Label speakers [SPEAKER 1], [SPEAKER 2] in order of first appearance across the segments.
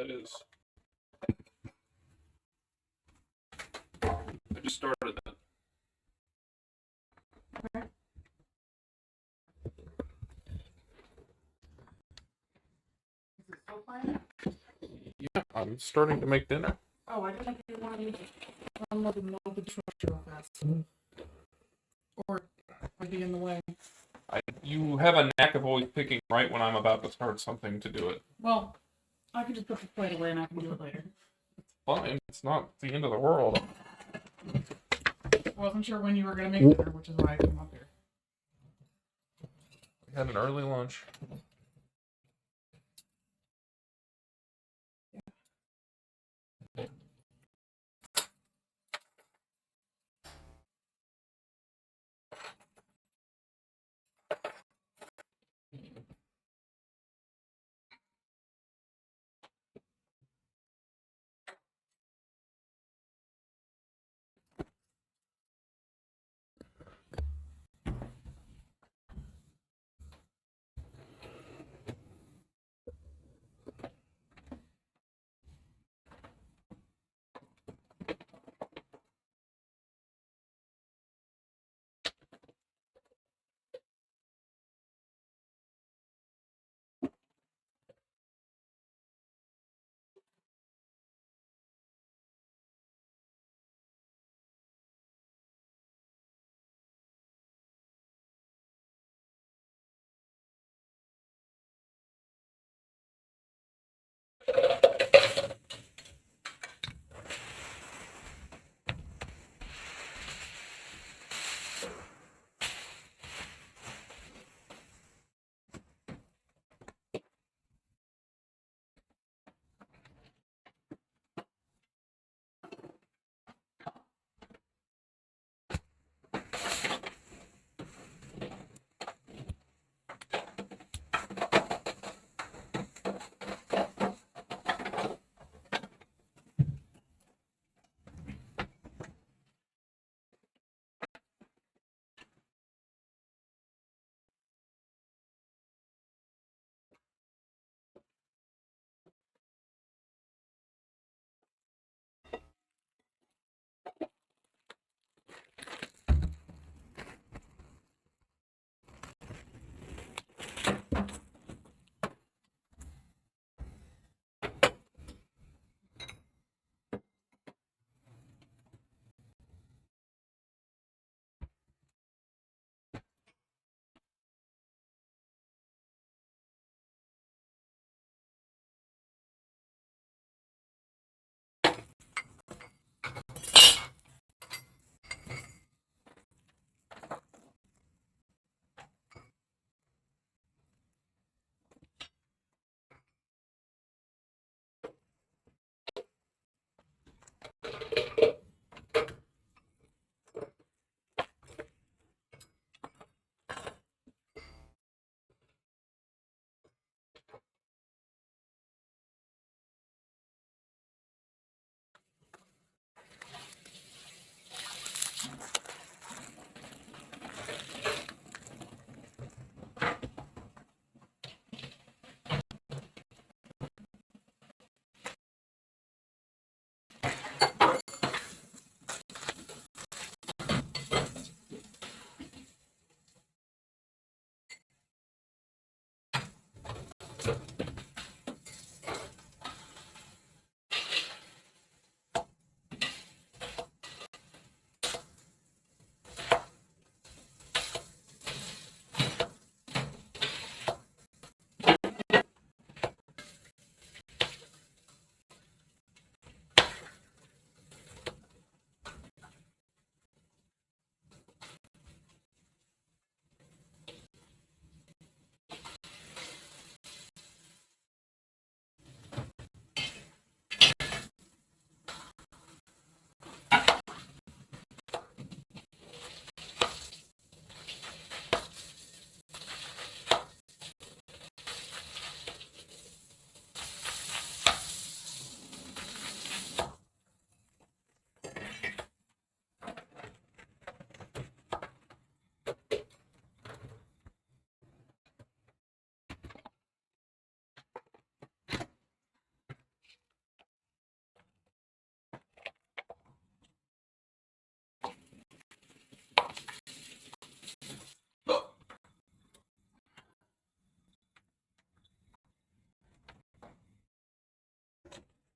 [SPEAKER 1] that is. I just started that.
[SPEAKER 2] Okay. Is it still playing?
[SPEAKER 1] Yeah, I'm starting to make dinner.
[SPEAKER 2] Oh, I didn't think you wanted to unload the dishwasher real fast. Or I'd be in the way.
[SPEAKER 1] You have a knack of always picking right when I'm about to start something to do it.
[SPEAKER 2] Well, I could just put the plate away and I can do it later.
[SPEAKER 1] Fine, it's not the end of the world.
[SPEAKER 2] I wasn't sure when you were going to make dinner, which is why I came up here.
[SPEAKER 1] We had an early lunch.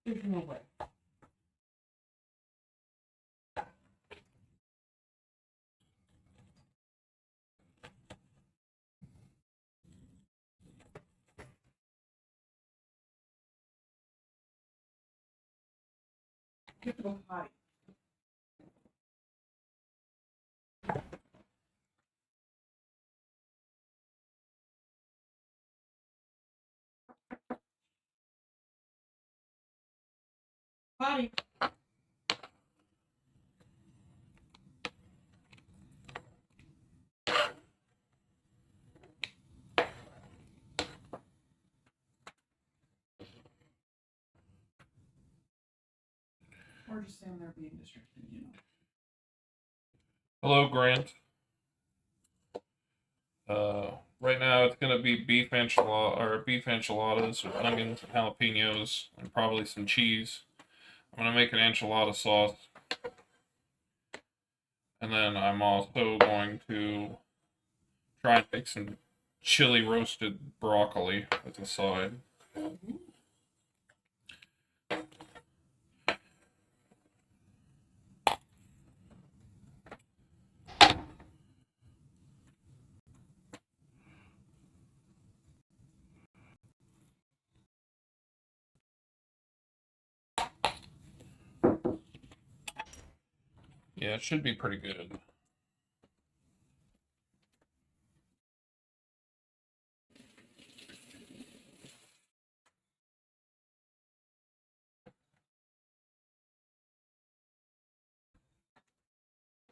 [SPEAKER 2] There's no way. Get to the potty. Potty. Or just stand there being distracted, you know.
[SPEAKER 1] Hello, Grant. Right now it's gonna be beef enchiladas with onions and jalapenos and probably some cheese. I'm gonna make an enchilada sauce, and then I'm also going to try and make some chili roasted broccoli as a side. Yeah, it should be pretty good.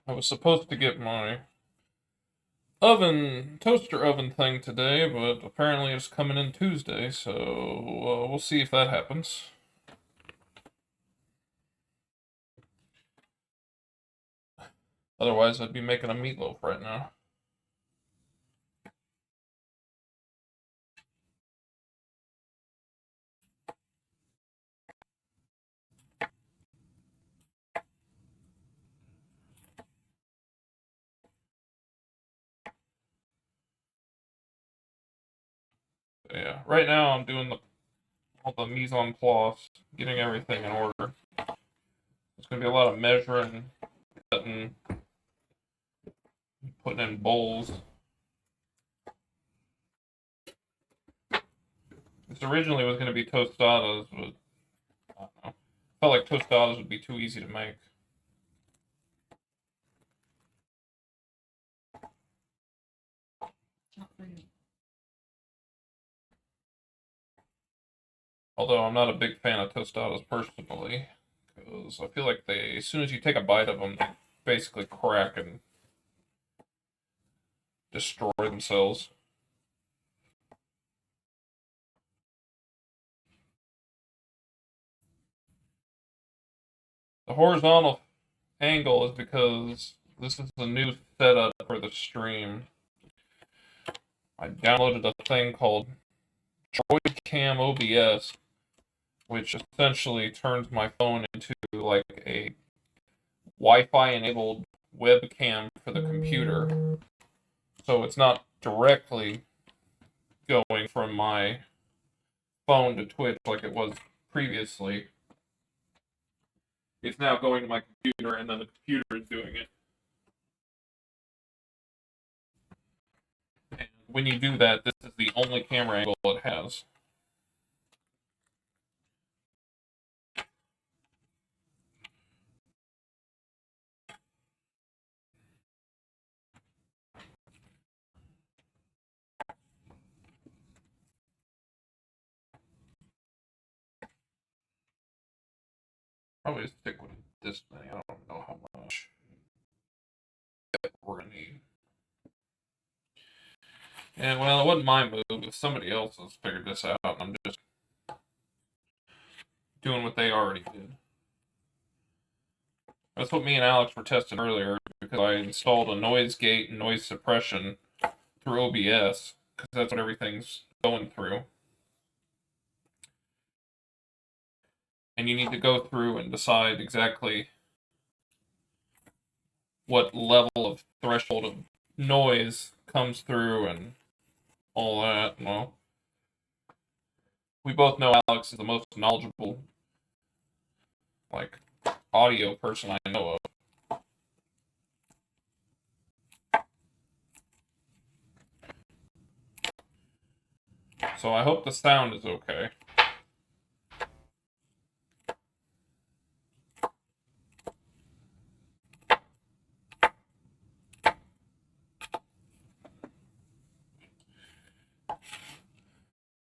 [SPEAKER 1] I was supposed to get my toaster oven thing today, but apparently it's coming in Tuesday, so we'll see if that happens. Otherwise, I'd be making a meatloaf right now. Yeah, right now I'm doing all the mise en place, getting everything in order. There's gonna be a lot of measuring, cutting, putting in bowls. This originally was gonna be tostadas, but I don't know. Felt like tostadas would be too easy to make.
[SPEAKER 2] Not for you.
[SPEAKER 1] Although I'm not a big fan of tostadas personally, because I feel like as soon as you take a bite of them, they basically crack and destroy themselves. The horizontal angle is because this is a new setup for the stream. I downloaded a thing called Cam OBS, which essentially turns my phone into like a Wi-Fi enabled webcam for the computer. So it's not directly going from my phone to Twitch like it was previously. It's now going to my computer, and then the computer is doing it. And when you do that, this is the only camera angle it has. Probably stick with this many. I don't know how much we're gonna need. And well, it wasn't my move. It's somebody else's figured this out, and I'm just doing what they already did. That's what me and Alex were testing earlier, because I installed a noise gate and noise suppression through OBS, because that's what everything's going through. And you need to go through and decide exactly what level of threshold of noise comes through and all that. Well, we both know Alex is the most knowledgeable like audio person I know of. So I hope the sound is okay.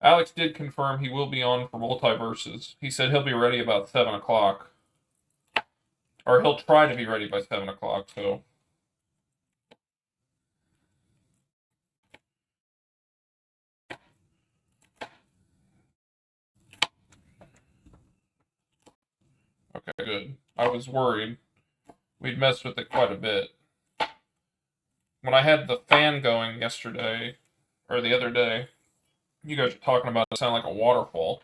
[SPEAKER 1] Alex did confirm he will be on for Multiverses. He said he'll be ready about 7 o'clock. Or he'll try to be ready by 7 o'clock, so. Okay, good. I was worried. We'd messed with it quite a bit. When I had the fan going yesterday, or the other day, you guys were talking about it sound like a waterfall.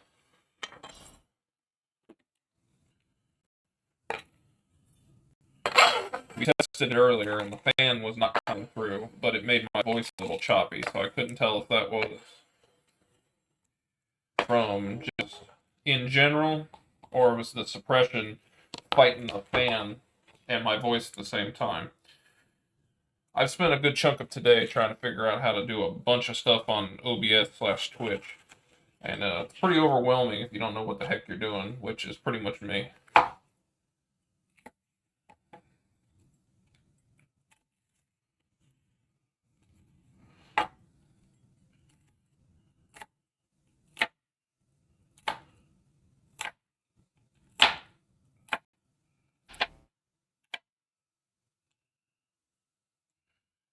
[SPEAKER 1] We tested it earlier, and the fan was not coming through, but it made my voice a little choppy, so I couldn't tell if that was from just in general, or was the suppression fighting the fan and my voice at the same time. I've spent a good chunk of today trying to figure out how to do a bunch of stuff on OBS/Twitch, and it's pretty overwhelming if you don't know what the heck you're doing, which is pretty much me.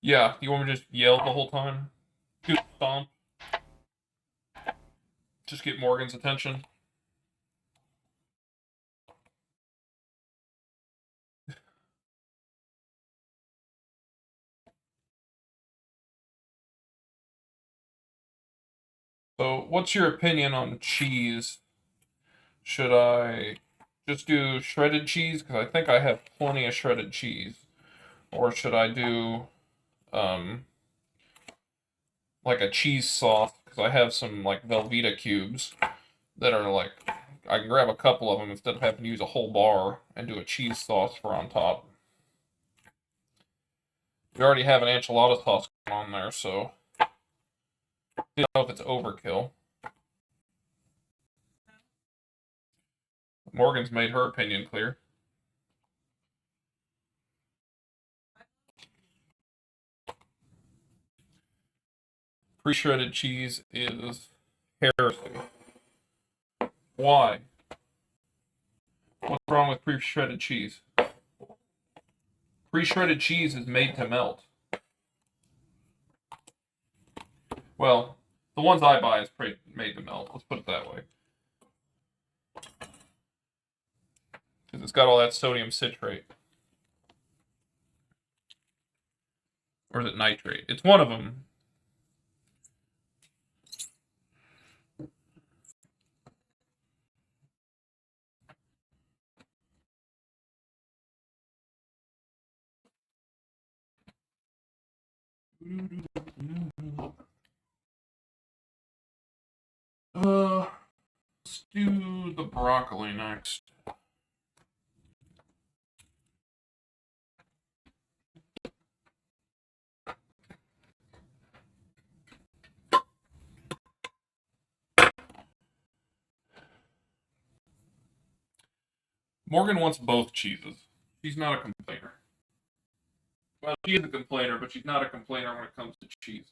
[SPEAKER 1] Yeah, you want me to just yell the whole time? Do a stomp? Just get Morgan's attention? So, what's your opinion on cheese? Should I just do shredded cheese? Because I think I have plenty of shredded cheese. Or should I do, um, like a cheese sauce? Because I have some, like, Velveeta cubes that are, like, I can grab a couple of them instead of having to use a whole bar and do a cheese sauce for on top. We already have an enchilada sauce on there, so I don't know if it's overkill. Morgan's made her opinion clear. Pre-shredded cheese is heresy. Why? What's wrong with pre-shredded cheese? Pre-shredded cheese is made to melt. Well, the ones I buy is made to melt. Let's put it that way. Because it's got all that sodium citrate. Or is it nitrate? It's one of them. Let's do the broccoli next. Morgan wants both cheeses. She's not a complainer. Well, she is a complainer, but she's not a complainer when it comes to cheese.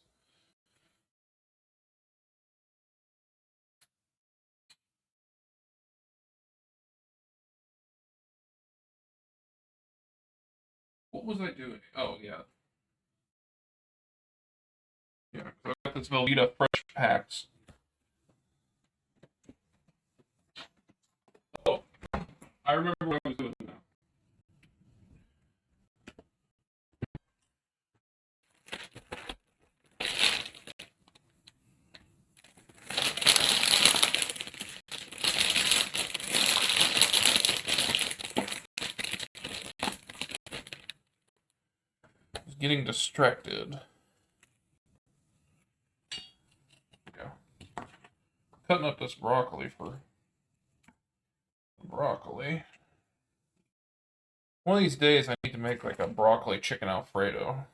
[SPEAKER 1] What was I doing? Oh, yeah. Yeah, I got this Velveeta fresh packs. Oh, I remember what I was doing now. I was getting distracted. Cutting up this broccoli for broccoli. One of these days I need to make like a broccoli chicken Alfredo.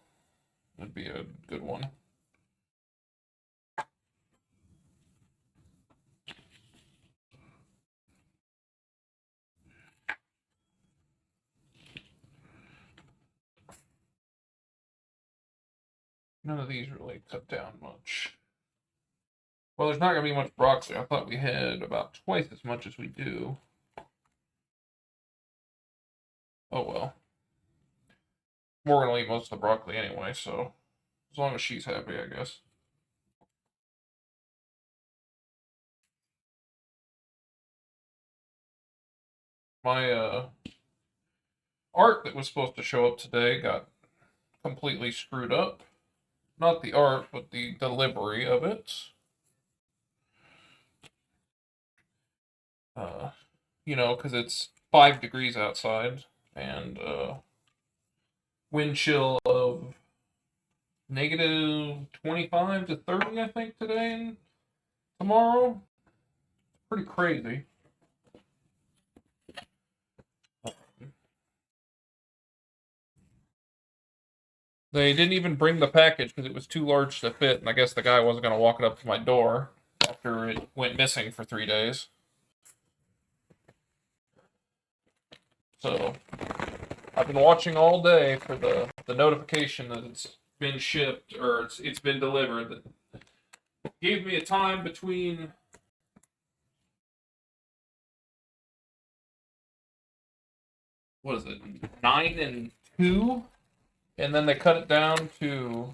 [SPEAKER 1] That'd be a good one. None of these really cut down much. Well, there's not going to be much broccoli. I thought we had about twice as much as we do. Oh well. We're going to eat most of the broccoli anyway, so as long as she's happy, I guess. My art that was supposed to show up today got completely screwed up. Not the art, but the delivery of it. You know, because it's 5 degrees outside and wind chill of negative 25 to 30, I think, today and tomorrow. Pretty crazy. They didn't even bring the package because it was too large to fit, and I guess the guy wasn't going to walk it up to my door after it went missing for 3 days. So I've been watching all day for the notification that it's been shipped or it's been delivered. That gave me a time between what is it, 9 and 2, and then they cut it down to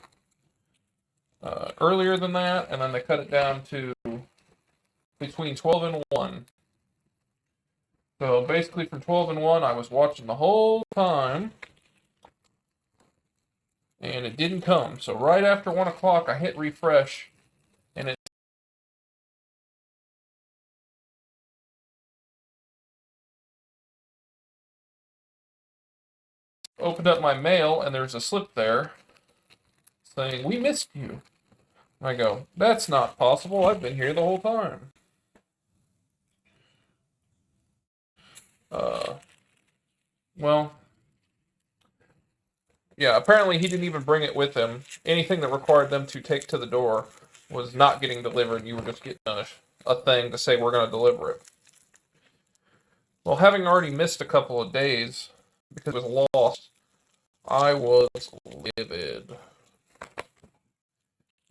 [SPEAKER 1] earlier than that, and then they cut it down to between 12 and 1. So basically from 12 and 1, I was watching the whole time, and it didn't come. So right after 1 o'clock, I hit refresh, and it opened up my mail, and there's a slip there saying, "We missed you." I go, "That's not possible. I've been here the whole time." Uh, well, yeah, apparently he didn't even bring it with him. Anything that required them to take to the door was not getting delivered. You were just getting a thing to say we're going to deliver it. Well, having already missed a couple of days because it was lost, I was livid.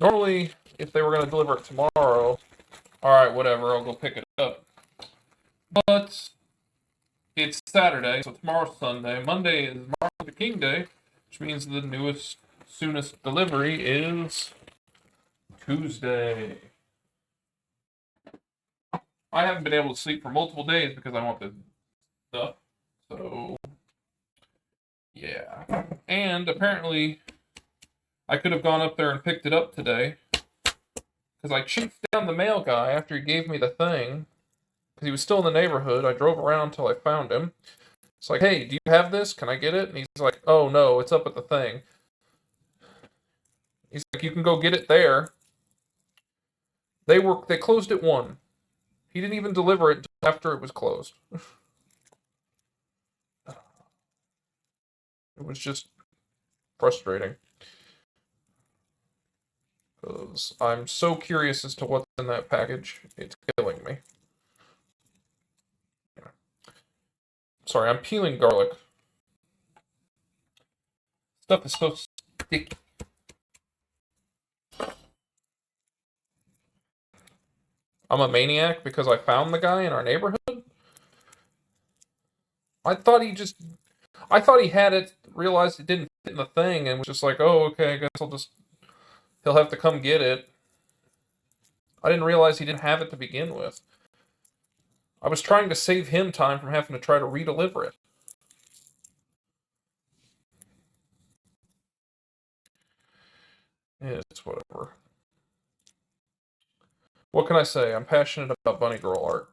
[SPEAKER 1] Normally, if they were going to deliver it tomorrow, alright, whatever, I'll go pick it up. But it's Saturday, so tomorrow's Sunday. Monday is Martin Luther King Day, which means the soonest delivery is Tuesday. I haven't been able to sleep for multiple days because I want this stuff. So, yeah. And apparently, I could have gone up there and picked it up today because I chased down the mail guy after he gave me the thing because he was still in the neighborhood. I drove around until I found him. It's like, "Hey, do you have this? Can I get it?" And he's like, "Oh, no, it's up at the thing." He's like, "You can go get it there." They closed at 1. He didn't even deliver it until after it was closed. It was just frustrating. Because I'm so curious as to what's in that package. It's killing me. Sorry, I'm peeling garlic. Stuff is so sticky. I'm a maniac because I found the guy in our neighborhood. I thought he had it, realized it didn't fit in the thing, and was just like, "Oh, okay, I guess he'll have to come get it." I didn't realize he didn't have it to begin with. I was trying to save him time from having to try to redeliver it. It's whatever. What can I say? I'm passionate about bunny girl art.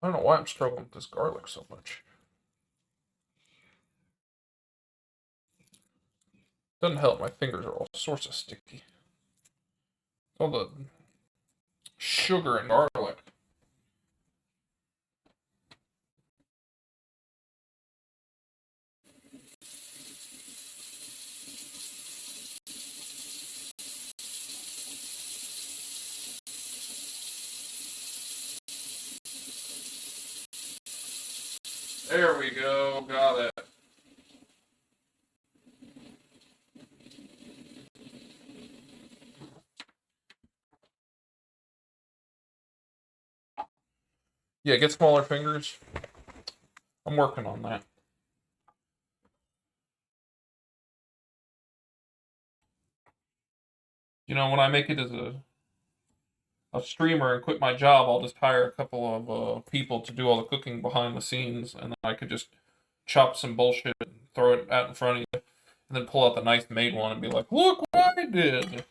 [SPEAKER 1] I don't know why I'm struggling with this garlic so much. Doesn't help. My fingers are all sorts of sticky. All the sugar and garlic. There we go, got it. Yeah, get smaller fingers. I'm working on that. You know, when I make it as a streamer and quit my job, I'll just hire a couple of people to do all the cooking behind the scenes, and then I could just chop some bullshit and throw it out in front of you, and then pull out the nice made one and be like, "Look what I did."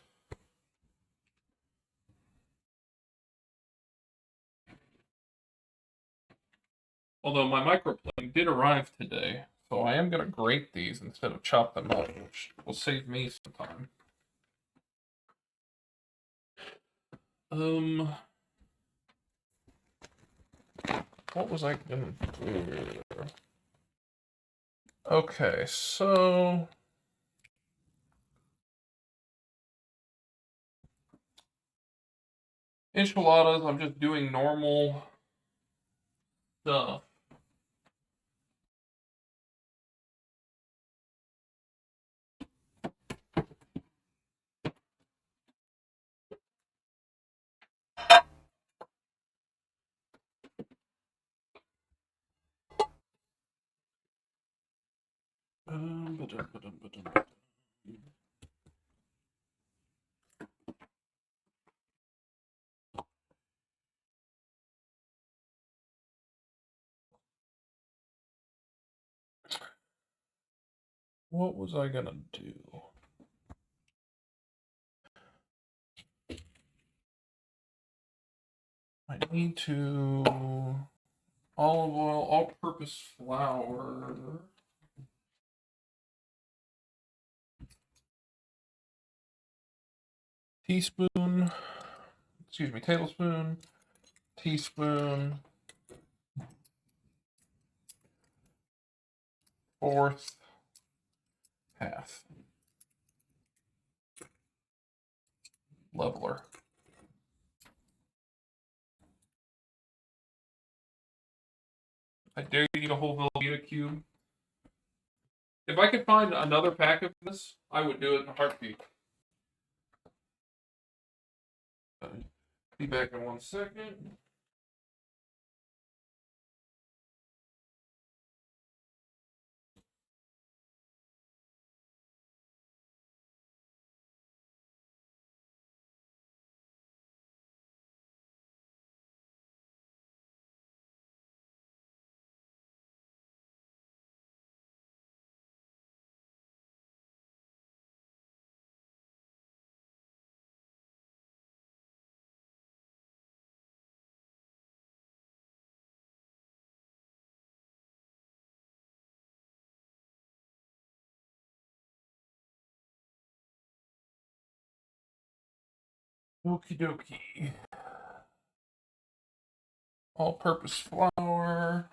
[SPEAKER 1] Although my microplane did arrive today, so I am gonna grate these instead of chop them up, which will save me some time. What was I gonna do? Okay, so enchiladas, I'm just doing normal stuff. What was I gonna do? I need to olive oil, all-purpose flour. Teaspoon, excuse me, tablespoon, teaspoon, fourth, half. Leveler. I dare you to eat a whole Velveeta cube. If I could find another pack of this, I would do it in a heartbeat. Be back in 1 second. Okie dokie. All-purpose flour.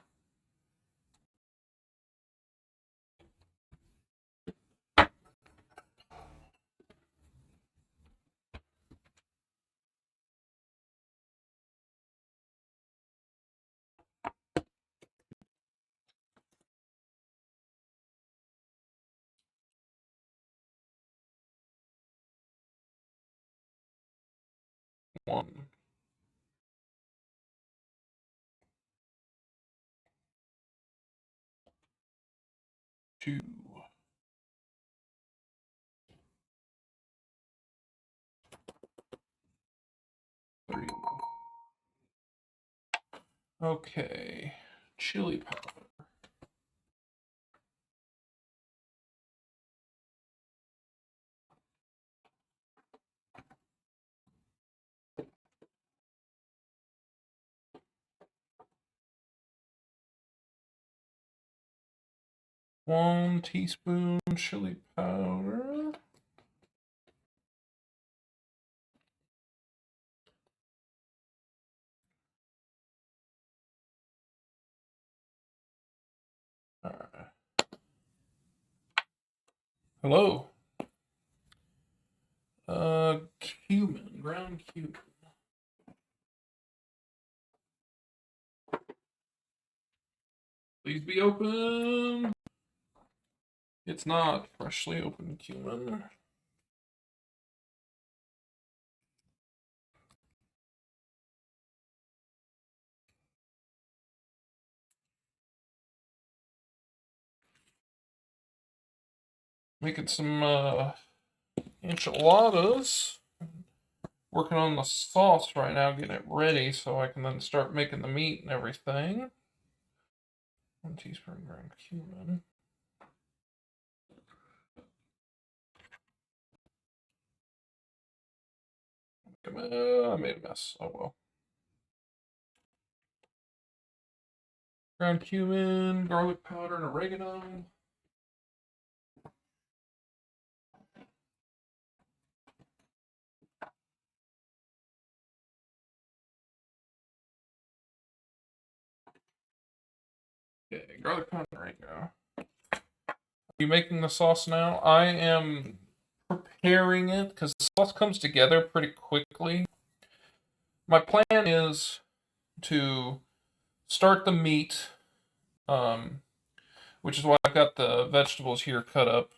[SPEAKER 1] One, two, three. Okay. Chili powder. One teaspoon chili powder. Hello. Cumin, ground cumin. Please be open. It's not freshly opened cumin. Making some enchiladas. Working on the sauce right now, getting it ready so I can then start making the meat and everything. 1 teaspoon ground cumin. I made a mess. Oh well. Ground cumin, garlic powder, and oregano. Okay, garlic powder, and oregano. Are you making the sauce now? I am preparing it because the sauce comes together pretty quickly. My plan is to start the meat, which is why I've got the vegetables here cut up.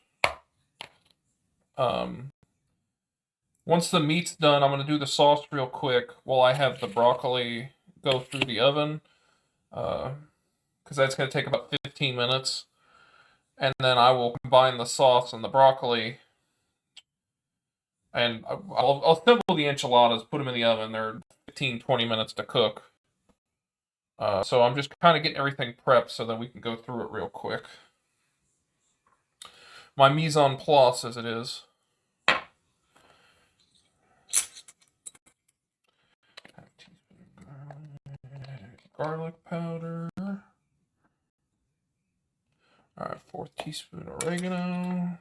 [SPEAKER 1] Once the meat's done, I'm going to do the sauce real quick while I have the broccoli go through the oven, because that's going to take about 15 minutes. And then I will combine the sauce and the broccoli, and I'll assemble the enchiladas, put them in the oven. They're 15-20 minutes to cook. So I'm just kind of getting everything prepped so that we can go through it real quick. My mise en place, as it is. Garlic powder. Alright, 4th teaspoon oregano.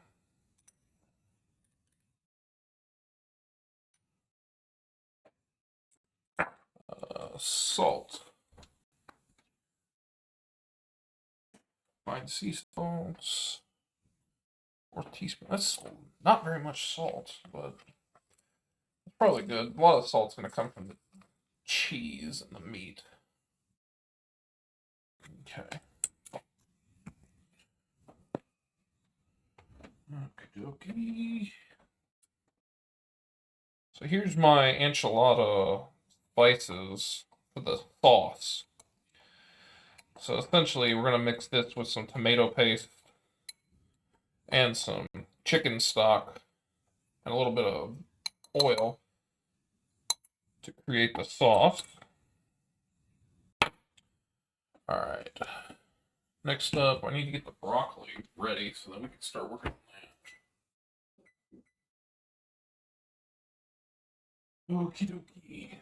[SPEAKER 1] Salt. Fine sea salt. 4th teaspoon. That's not very much salt, but it's probably good. A lot of salt's going to come from the cheese and the meat. Okay. Okie dokie. So here's my enchilada spices for the sauce. So essentially, we're going to mix this with some tomato paste and some chicken stock and a little bit of oil to create the sauce. Alright. Next up, I need to get the broccoli ready so that we can start working on that. Okie dokie.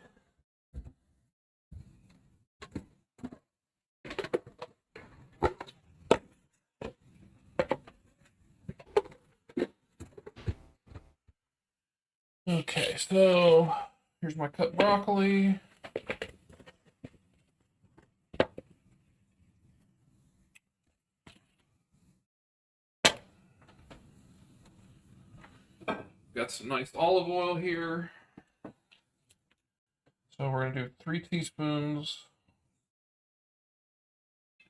[SPEAKER 1] Okay, so here's my cut broccoli. Got some nice olive oil here. So we're going to do 3 teaspoons,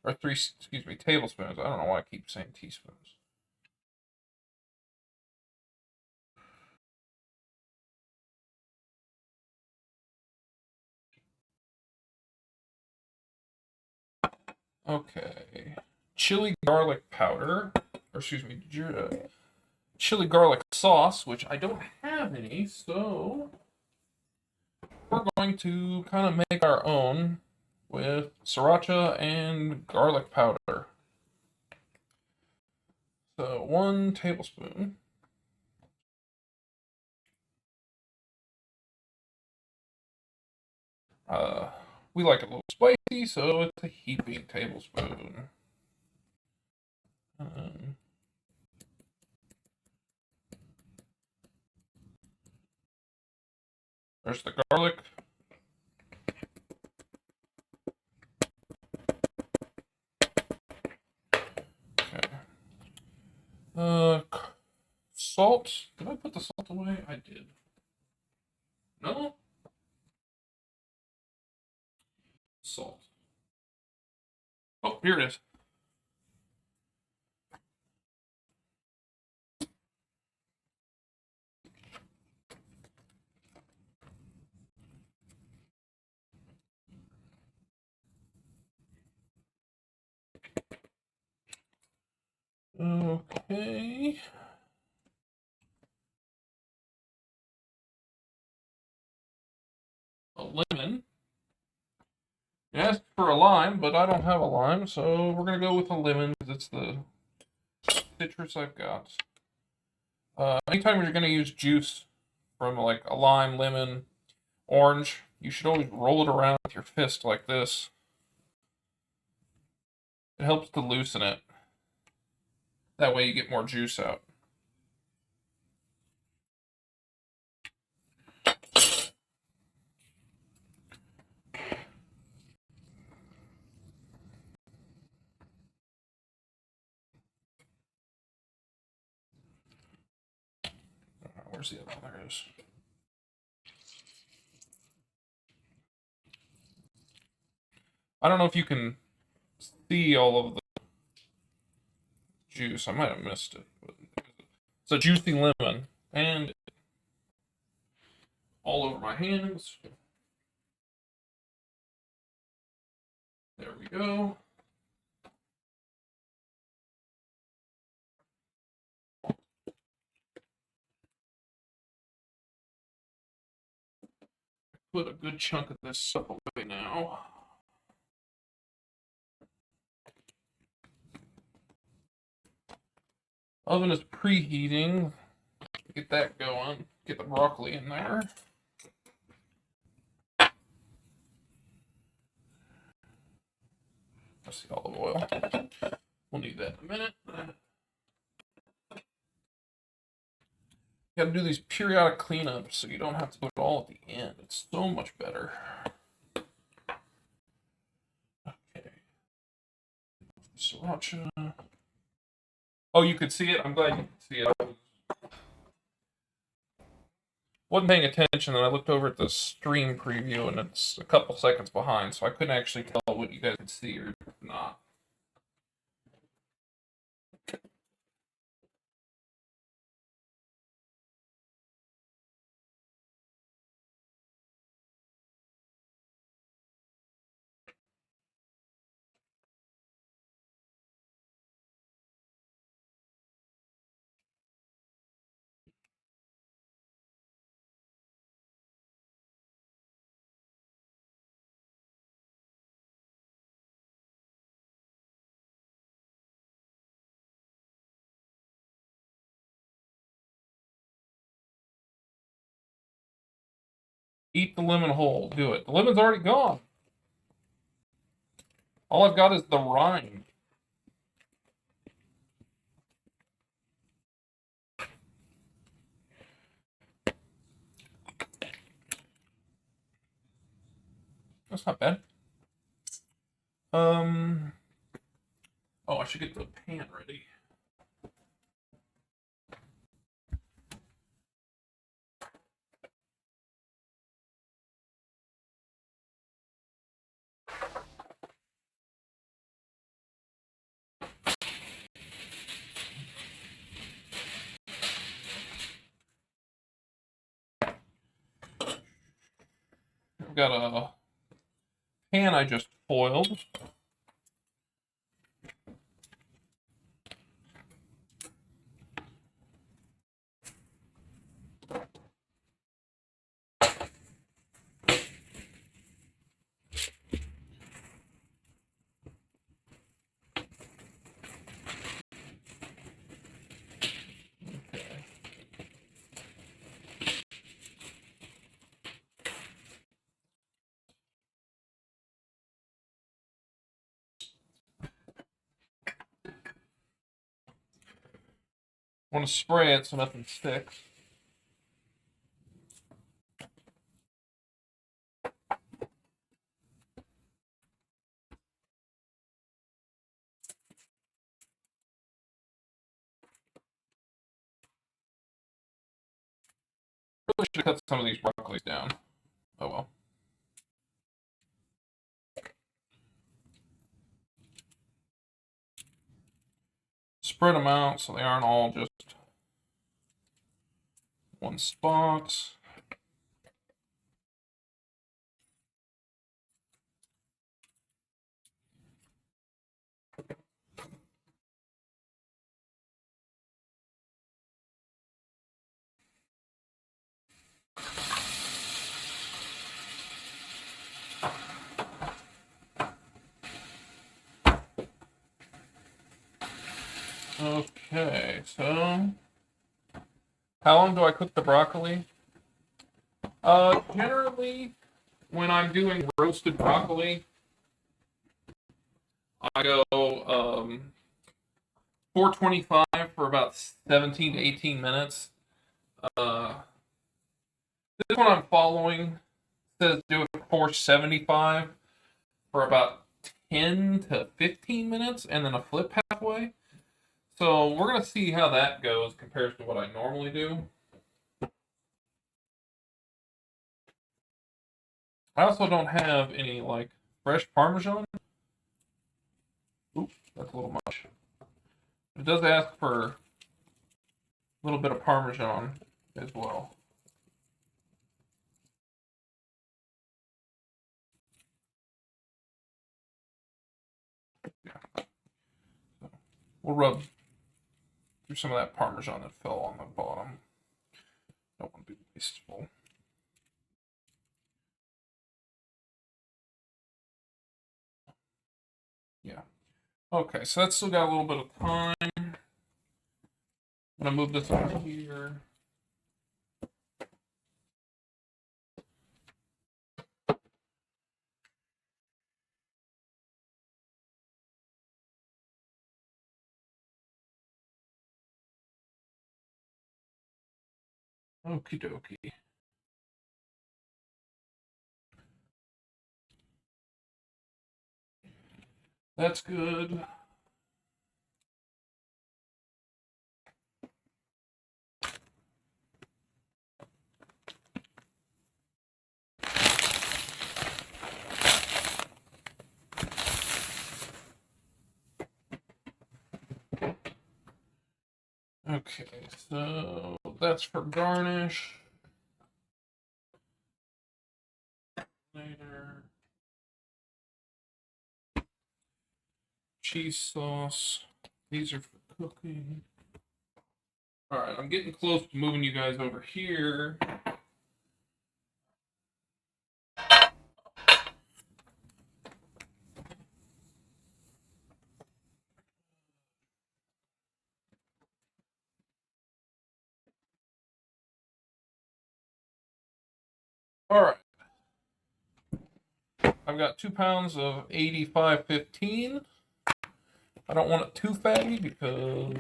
[SPEAKER 1] or tablespoons. I don't know why I keep saying teaspoons. Okay. Chili garlic powder, or excuse me, chili garlic sauce, which I don't have any, so we're going to kind of make our own with sriracha and garlic powder. So 1 tablespoon. We like it a little spicy, so it's a heaping tablespoon. There's the garlic. Okay. No? Salt. Oh, here it is. Okay. A lemon. You asked for a lime, but I don't have a lime, so we're gonna go with a lemon because it's the citrus I've got. Anytime you're gonna use juice from like a lime, lemon, orange, you should always roll it around with your fist like this. It helps to loosen it. That way you get more juice out. Where's the other one? There it is. I don't know if you can see all of the juice. I might have missed it. But it's a juicy lemon. And all over my hands. There we go. Put a good chunk of this stuff away now. Oven is preheating. Get that going. Get the broccoli in there. That's the olive oil. We'll need that in a minute. You gotta do these periodic cleanups so you don't have to do it all at the end. It's so much better. Okay. Sriracha. Oh, you could see it? I'm glad you could see it. I wasn't paying attention and I looked over at the stream preview and it's a couple seconds behind, so I couldn't actually tell what you guys could see or not. Eat the lemon whole. Do it. The lemon's already gone. All I've got is the rind. That's not bad. Oh, I should get the pan ready. I've got a pan I just foiled. Want to spray it so nothing sticks. really should cut some of these broccolis down. Oh well. Spread them out so they aren't all just one spot. Okay, so how long do I cook the broccoli? Generally, when I'm doing roasted broccoli, I go 425 for about 17 to 18 minutes. This one I'm following says do it for 475 for about 10 to 15 minutes and then a flip halfway. So we're going to see how that goes compared to what I normally do. I also don't have any like fresh Parmesan. Oops, that's a little much. It does ask for a little bit of Parmesan as well. Yeah. So we'll rub through some of that Parmesan that fell on the bottom. Don't want to be wasteful. Yeah. Okay, so that's still got a little bit of time. I'm gonna move this over here. Okie dokie. That's good. Okay, so that's for garnish. Later. Cheese sauce. These are for cooking. Alright, I'm getting close to moving you guys over here. Alright. I've got 2 pounds of 8515. I don't want it too fatty because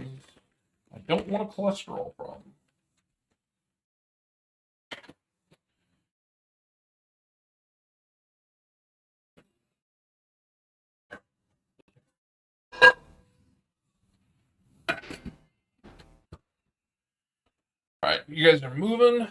[SPEAKER 1] I don't want a cholesterol problem. Alright, you guys are moving.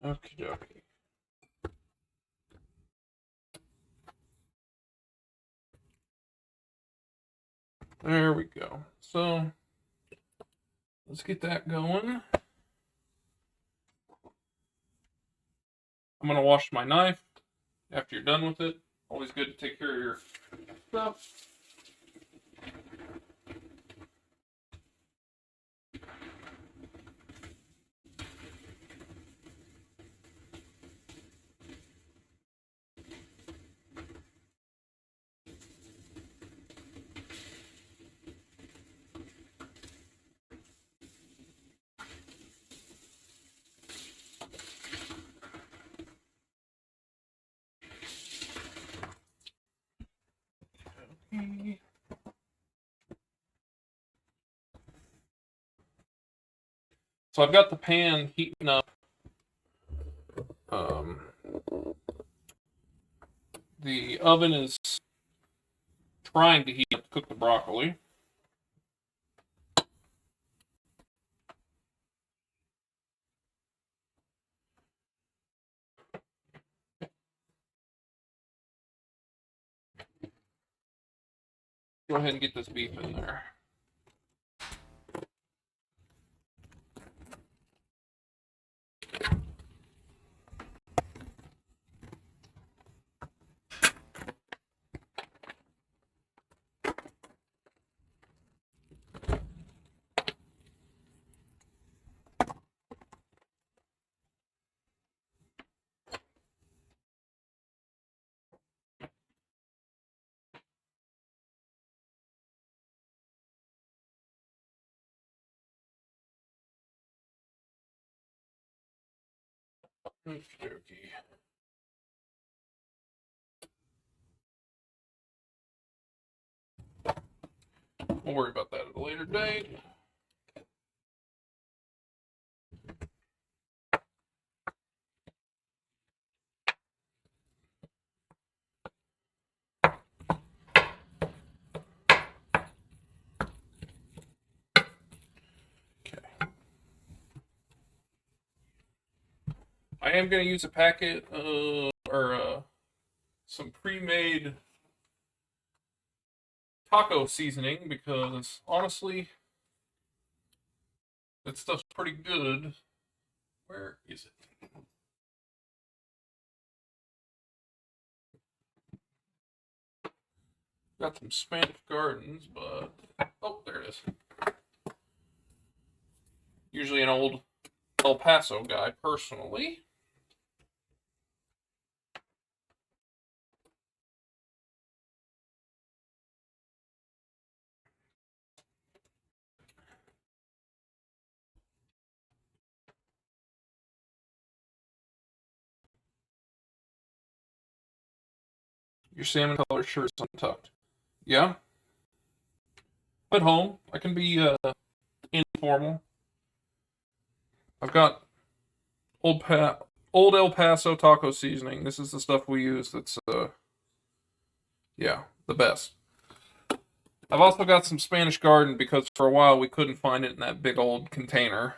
[SPEAKER 1] Okie dokie. There we go. So let's get that going. I'm going to wash my knife after you're done with it. Always good to take care of your stuff. So I've got the pan heating up. The oven is trying to heat up to cook the broccoli. Go ahead and get this beef in there. Okey-dokey. We'll worry about that at a later date. Okay. I am going to use a packet or some pre-made taco seasoning because honestly, that stuff's pretty good. Where is it? Got some Spanish Gardens, but oh, there it is. Usually an old El Paso guy, personally. Your salmon colored shirt's untucked. Yeah. At home, I can be informal. I've got old El Paso taco seasoning. This is the stuff we use. That's yeah, the best. I've also got some Spanish Garden because for a while we couldn't find it in that big old container.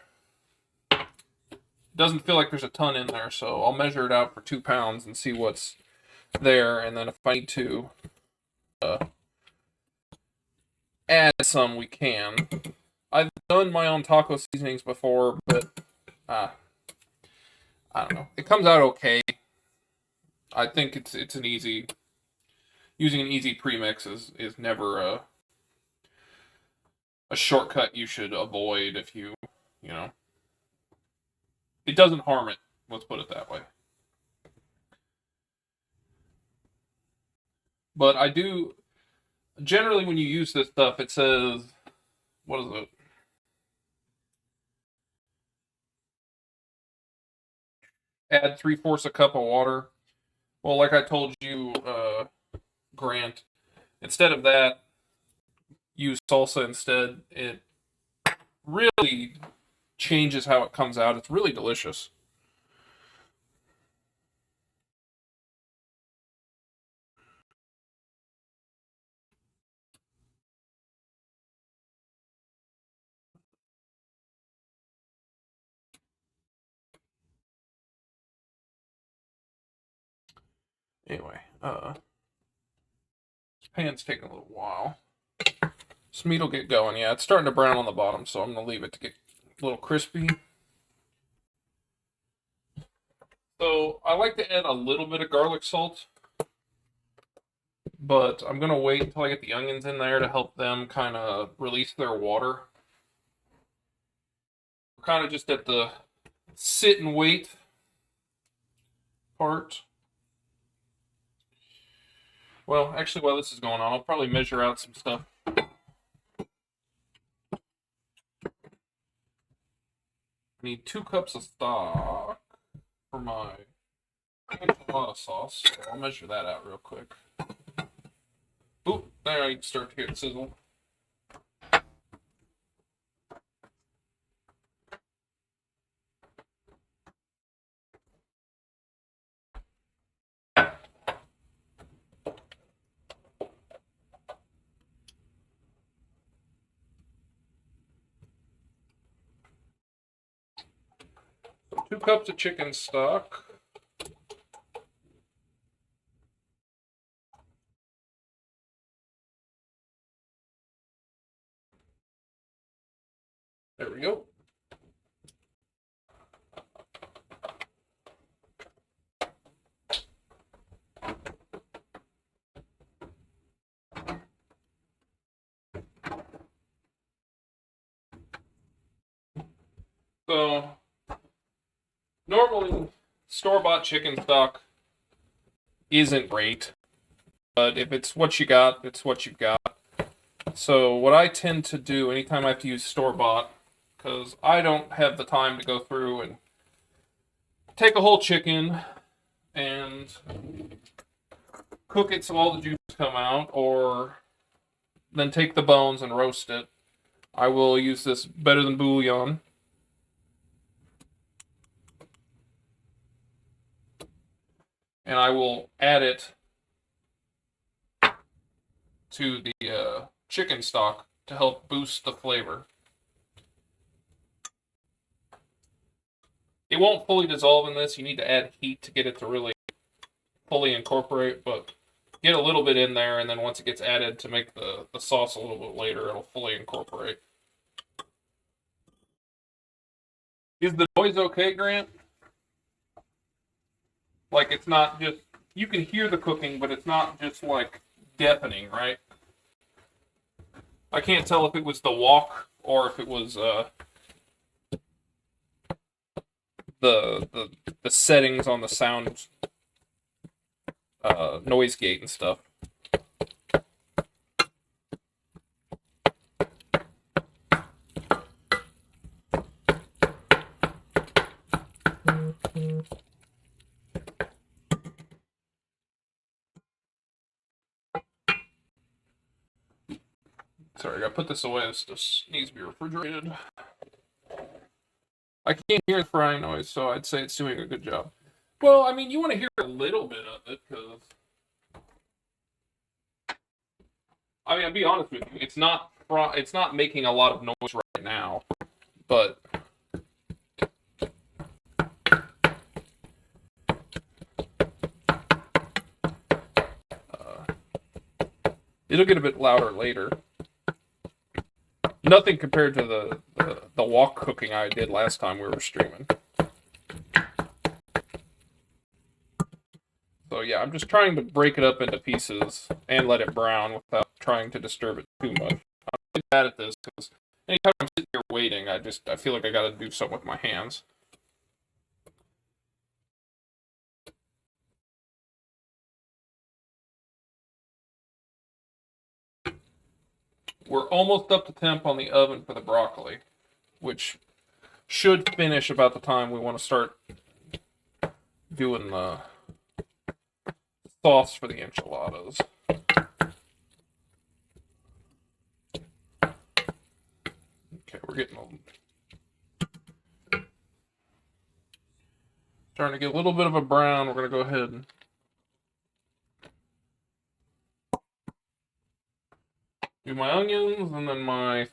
[SPEAKER 1] Doesn't feel like there's a ton in there, so I'll measure it out for 2 pounds and see what's there, and then if I need to add some, we can. I've done my own taco seasonings before, but I don't know. It comes out okay. I think it's an easy using an easy premix is never a shortcut you should avoid if you know. It doesn't harm it. Let's put it that way. But I do generally when you use this stuff, it says what is it? Add 3/4 a cup of water. Well, like I told you, Grant, instead of that, use salsa instead. It really changes how it comes out. It's really delicious. Anyway, this pan's taking a little while. This meat will get going. Yeah, it's starting to brown on the bottom, so I'm going to leave it to get a little crispy. So I like to add a little bit of garlic salt, but I'm going to wait until I get the onions in there to help them kind of release their water. We're kind of just at the sit and wait part. Well, actually, while this is going on, I'll probably measure out some stuff. I need 2 cups of stock for my enchilada sauce. So I'll measure that out real quick. Oop, there I can start to hear it sizzle. 2 cups of chicken stock. There we go. So, normally, store-bought chicken stock isn't great, but if it's what you got, it's what you got. So, what I tend to do anytime I have to use store-bought, because I don't have the time to go through and take a whole chicken and cook it so all the juices come out, or then take the bones and roast it. I will use this Better Than Bouillon. And I will add it to the chicken stock to help boost the flavor. It won't fully dissolve in this. You need to add heat to get it to really fully incorporate, but get a little bit in there, and then once it gets added to make the sauce a little bit later, it'll fully incorporate. Is the noise okay, Grant? Like, it's not just, you can hear the cooking, but it's not just like deafening, right? I can't tell if it was the wok or if it was the settings on the sound noise gate and stuff. Sorry, I gotta put this away. This just needs to be refrigerated. I can't hear the frying noise, so I'd say it's doing a good job. Well, I mean, you want to hear a little bit of it, because... I mean, I'll be honest with you, it's not making a lot of noise right now, but... it'll get a bit louder later. Nothing compared to the wok cooking I did last time we were streaming. So yeah, I'm just trying to break it up into pieces and let it brown without trying to disturb it too much. I'm really bad at this because anytime I'm sitting here waiting, I feel like I gotta do something with my hands. We're almost up to temp on the oven for the broccoli, which should finish about the time we want to start doing the sauce for the enchiladas. Okay, we're getting starting to get a little bit of a brown. We're going to go ahead and do my onions, and then my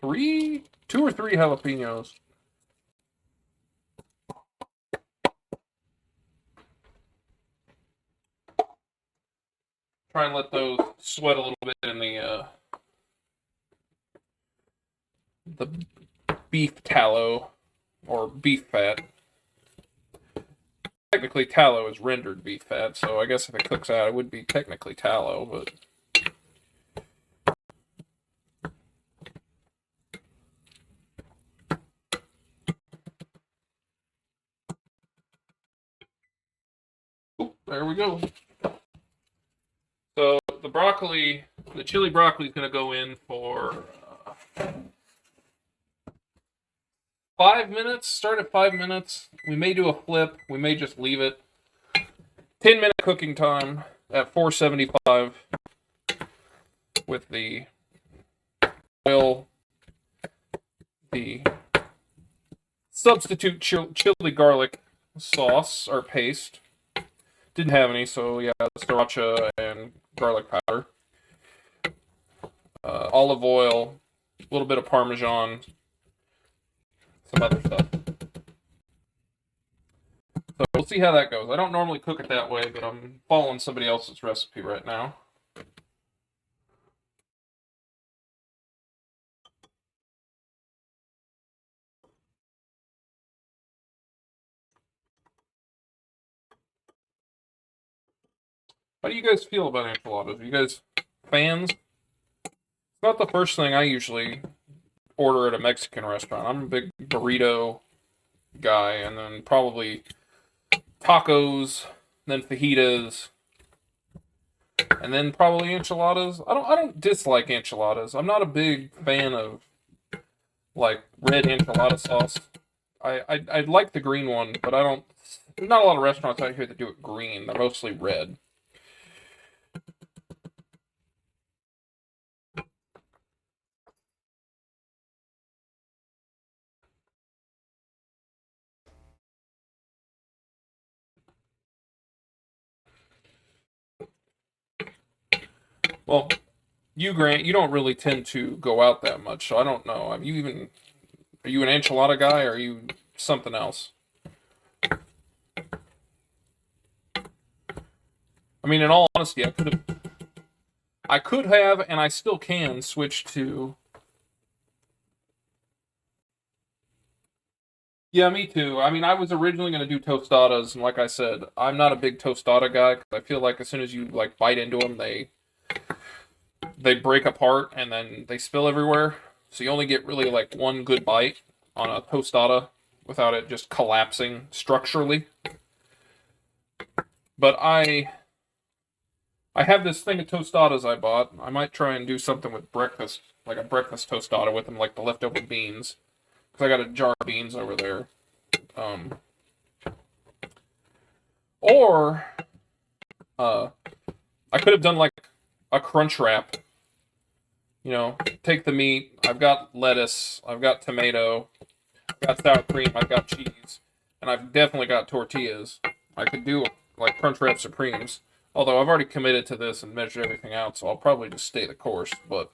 [SPEAKER 1] 2 or 3 jalapenos. Try and let those sweat a little bit in the beef tallow or beef fat. Technically, tallow is rendered beef fat, so I guess if it cooks out, it would be technically tallow, but... Oop, there we go. So the broccoli, the chili broccoli is going to go in for 5 minutes. Start at 5 minutes. We may do a flip. We may just leave it. 10-minute cooking time at 475 with the oil, the substitute chili garlic sauce or paste. Didn't have any, so yeah, sriracha and garlic powder. Olive oil, a little bit of Parmesan, some other stuff. So we'll see how that goes. I don't normally cook it that way, but I'm following somebody else's recipe right now. How do you guys feel about enchiladas? Are you guys fans? It's not the first thing I usually order at a Mexican restaurant. I'm a big burrito guy, and then probably tacos, then fajitas, and then probably enchiladas. I don't dislike enchiladas. I'm not a big fan of like red enchilada sauce. I like the green one, but I don't. There's not a lot of restaurants out here that do it green. They're mostly red. Well, you Grant, you don't really tend to go out that much, so I don't know. Are you an enchilada guy or are you something else? I mean, in all honesty, I could have, and I still can switch to. Yeah, me too. I mean, I was originally going to do tostadas, and like I said, I'm not a big tostada guy because I feel like as soon as you like bite into them, they break apart and then they spill everywhere. So you only get really like one good bite on a tostada without it just collapsing structurally. But I have this thing of tostadas I bought. I might try and do something with breakfast, like a breakfast tostada with them, like the leftover beans, because I got a jar of beans over there. Or I could have done like a crunch wrap. You know, take the meat. I've got lettuce. I've got tomato. I've got sour cream. I've got cheese, and I've definitely got tortillas. I could do like crunch wrap supremes. Although I've already committed to this and measured everything out, so I'll probably just stay the course. But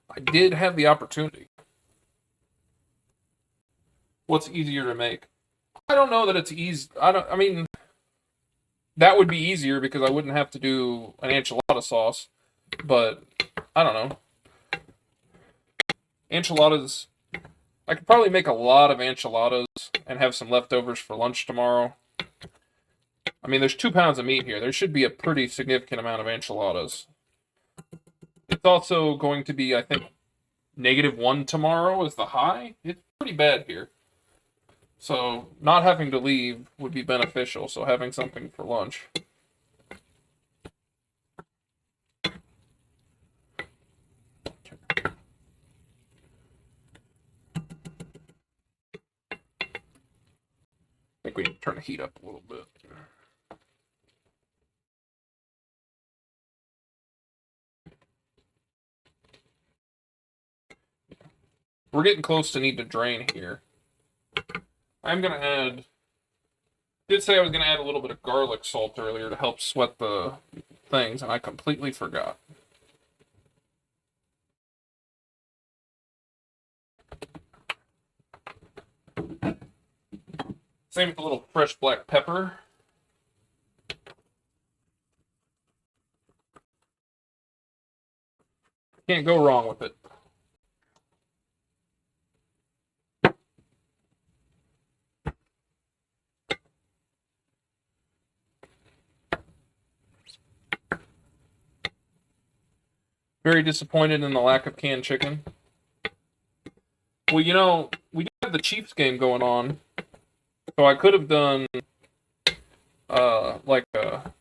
[SPEAKER 1] I did have the opportunity. What's easier to make? I don't know that it's easy. I mean, that would be easier because I wouldn't have to do an enchilada sauce. But I don't know. Enchiladas. I could probably make a lot of enchiladas and have some leftovers for lunch tomorrow. I mean, there's 2 pounds of meat here. There should be a pretty significant amount of enchiladas. It's also going to be, I think, -1 tomorrow is the high. It's pretty bad here. So not having to leave would be beneficial. So having something for lunch. I think we need to turn the heat up a little bit. We're getting close to need to drain here. I'm gonna add. Did say I was gonna add a little bit of garlic salt earlier to help sweat the things, and I completely forgot. Same with a little fresh black pepper. Can't go wrong with it. Very disappointed in the lack of canned chicken. Well, you know, we do have the Chiefs game going on, so I could have done like a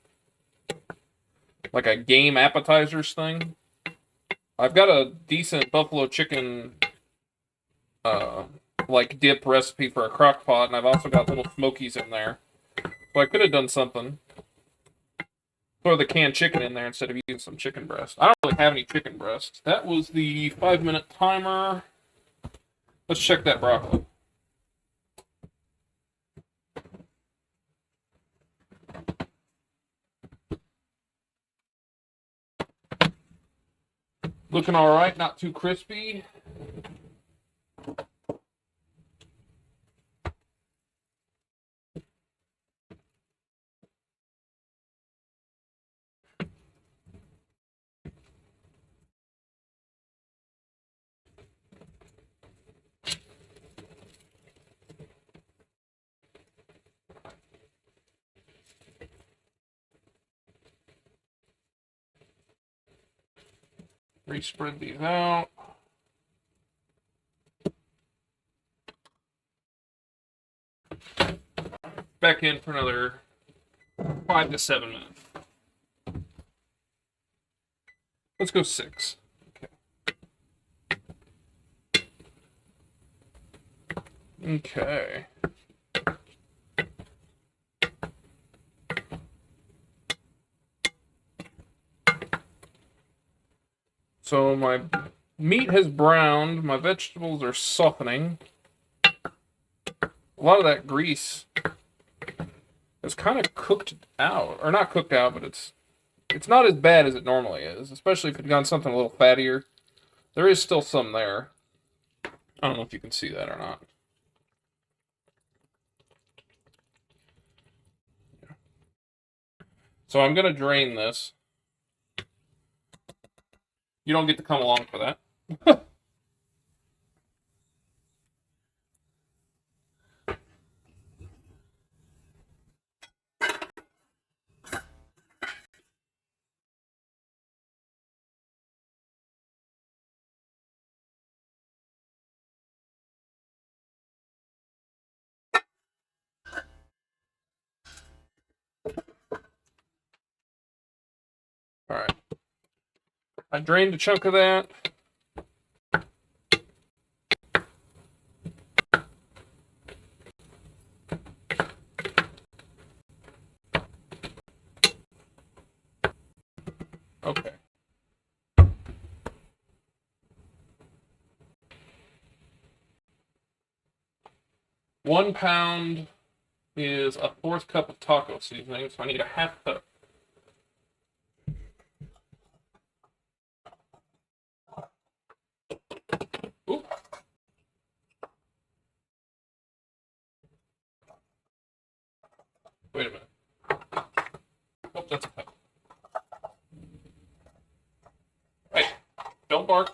[SPEAKER 1] game appetizers thing. I've got a decent buffalo chicken uh like dip recipe for a crock pot, and I've also got little smokies in there. So I could have done something. Throw the canned chicken in there instead of using some chicken breast. I don't really have any chicken breast. That was the 5-minute timer. Let's check that broccoli. Looking all right, not too crispy. Re-spread these out. Back in for another 5 to 7 minutes. Let's go 6. Okay. So my meat has browned, my vegetables are softening. A lot of that grease is kind of cooked out, or not cooked out, but it's not as bad as it normally is, especially if it's gone something a little fattier. There is still some there. I don't know if you can see that or not. So I'm going to drain this. You don't get to come along for that. Alright. I drained a chunk of that. Okay. One pound is a 1/4 cup of taco seasoning, so I need a 1/2 cup. Ooh. Wait a minute. Oh, that's a cup. Hey, don't bark.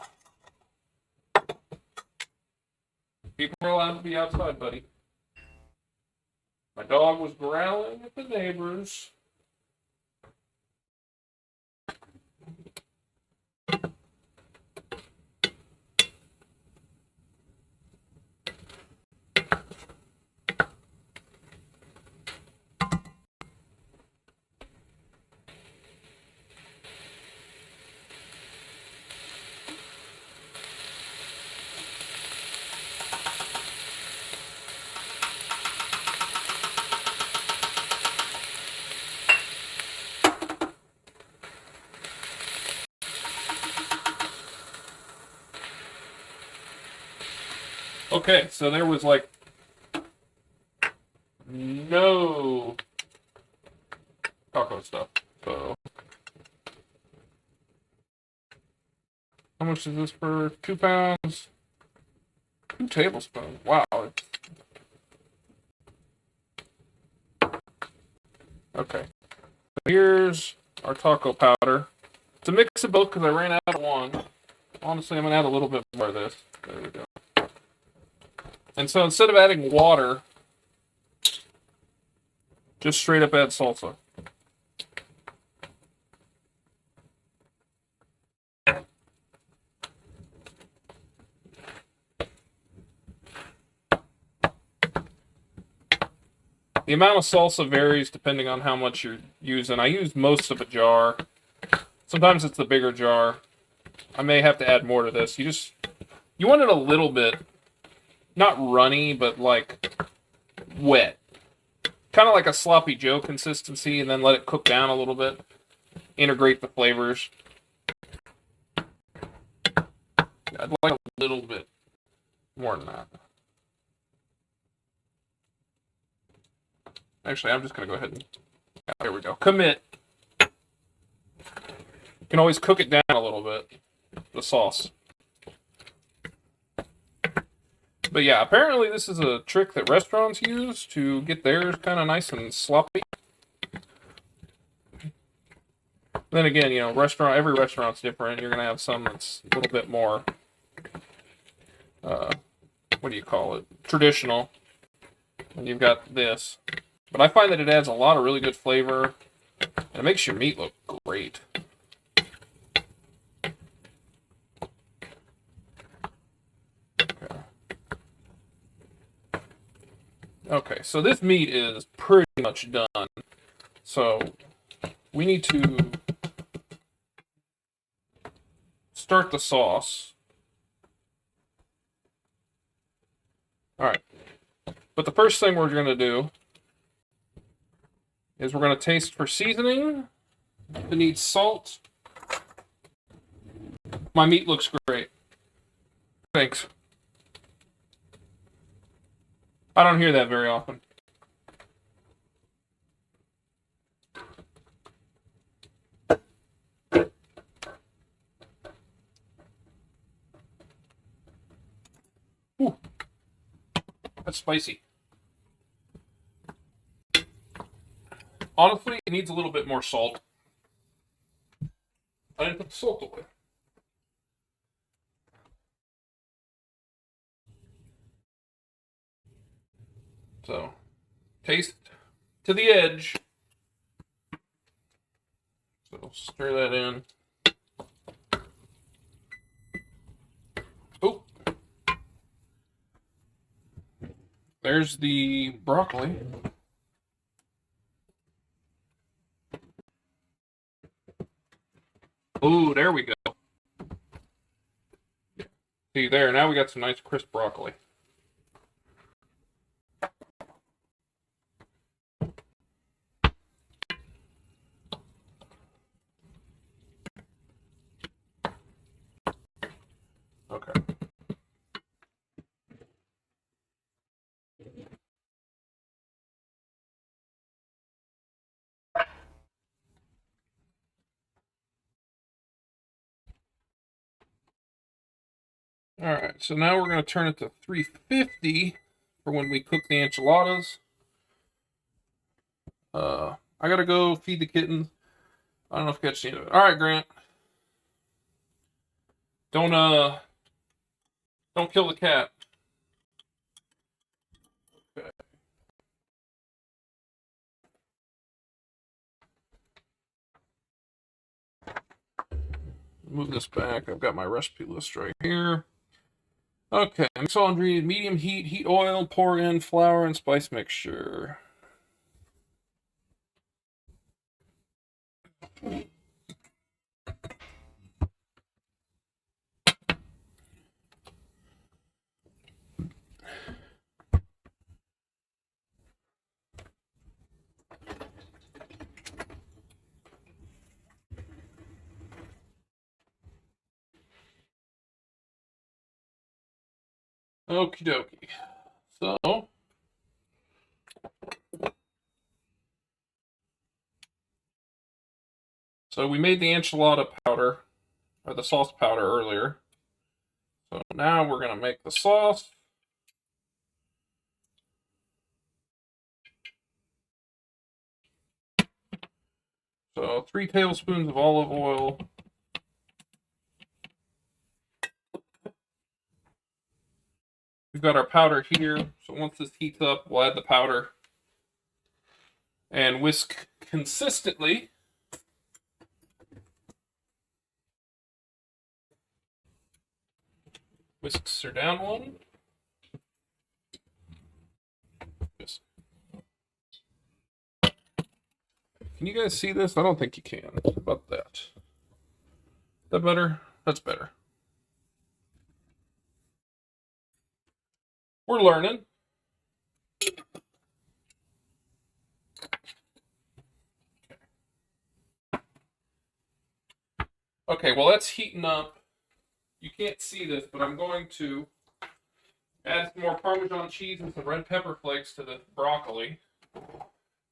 [SPEAKER 1] People are allowed to be outside, buddy. My dog was growling at the neighbors. Okay, so there was like no taco stuff. So how much is this for 2 pounds? 2 tablespoons. Wow. Okay. Here's our taco powder. It's a mix of both because I ran out of one. Honestly, I'm going to add a little bit more of this. There we go. And so instead of adding water, just straight up add salsa. The amount of salsa varies depending on how much you're using. I use most of a jar. Sometimes it's the bigger jar. I may have to add more to this. You want it a little bit, not runny, but like wet. Kind of like a sloppy Joe consistency, and then let it cook down a little bit. Integrate the flavors. I'd like a little bit more than that. Actually, I'm just going to go ahead and... There we go. Commit. You can always cook it down a little bit, the sauce. But yeah, apparently this is a trick that restaurants use to get theirs kind of nice and sloppy. Then again, you know, every restaurant's different. You're going to have some that's a little bit more, what do you call it? Traditional. And you've got this. But I find that it adds a lot of really good flavor, and it makes your meat look great. Okay, so this meat is pretty much done. So we need to start the sauce. All right. But the first thing we're going to do is we're going to taste for seasoning. It needs salt. My meat looks great. Thanks. I don't hear that very often. Ooh, that's spicy. Honestly, it needs a little bit more salt. I didn't put the salt away. So, taste to the edge. So, stir that in. Oh, there's the broccoli. Oh, there we go. See there, now we got some nice crisp broccoli. Okay. Alright, so now we're going to turn it to 350 for when we cook the enchiladas. I gotta go feed the kittens. I don't know if you catch any of it. Alright, Grant. Don't kill the cat. Okay. Move this back. I've got my recipe list right here. Okay, mix all ingredients, medium heat, heat oil, pour in flour and spice mixture. Okie dokie. So we made the enchilada powder, or the sauce powder earlier. So now we're going to make the sauce. So 3 tablespoons of olive oil. We've got our powder here. So once this heats up, we'll add the powder. And whisk consistently. Whisks her down one. Yes. Can you guys see this? I don't think you can. How about that? Is that better? That's better. We're learning. Okay, well that's heating up. You can't see this, but I'm going to add some more Parmesan cheese and some red pepper flakes to the broccoli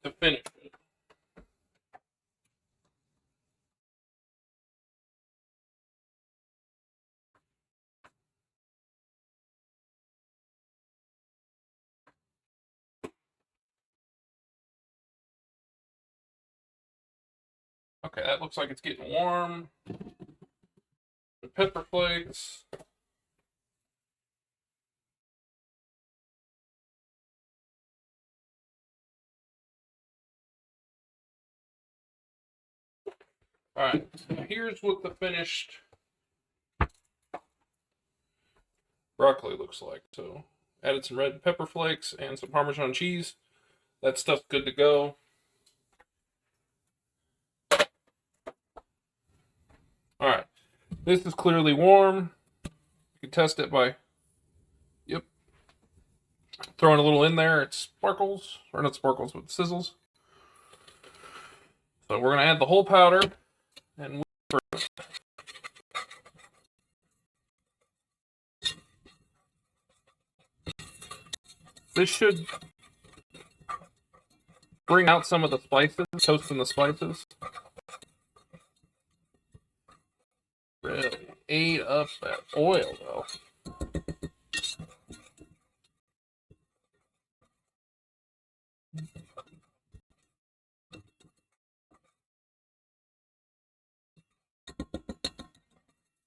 [SPEAKER 1] to finish it. Okay, that looks like it's getting warm. The pepper flakes. Alright, so here's what the finished broccoli looks like. So Added some red pepper flakes and some Parmesan cheese. That stuff's good to go. Alright. This is clearly warm. You can test it by, yep, throwing a little in there. It sparkles, or not sparkles, but sizzles. So we're going to add the whole powder and wait for it. This should bring out some of the spices, toasting the spices. Really ate up that oil, though.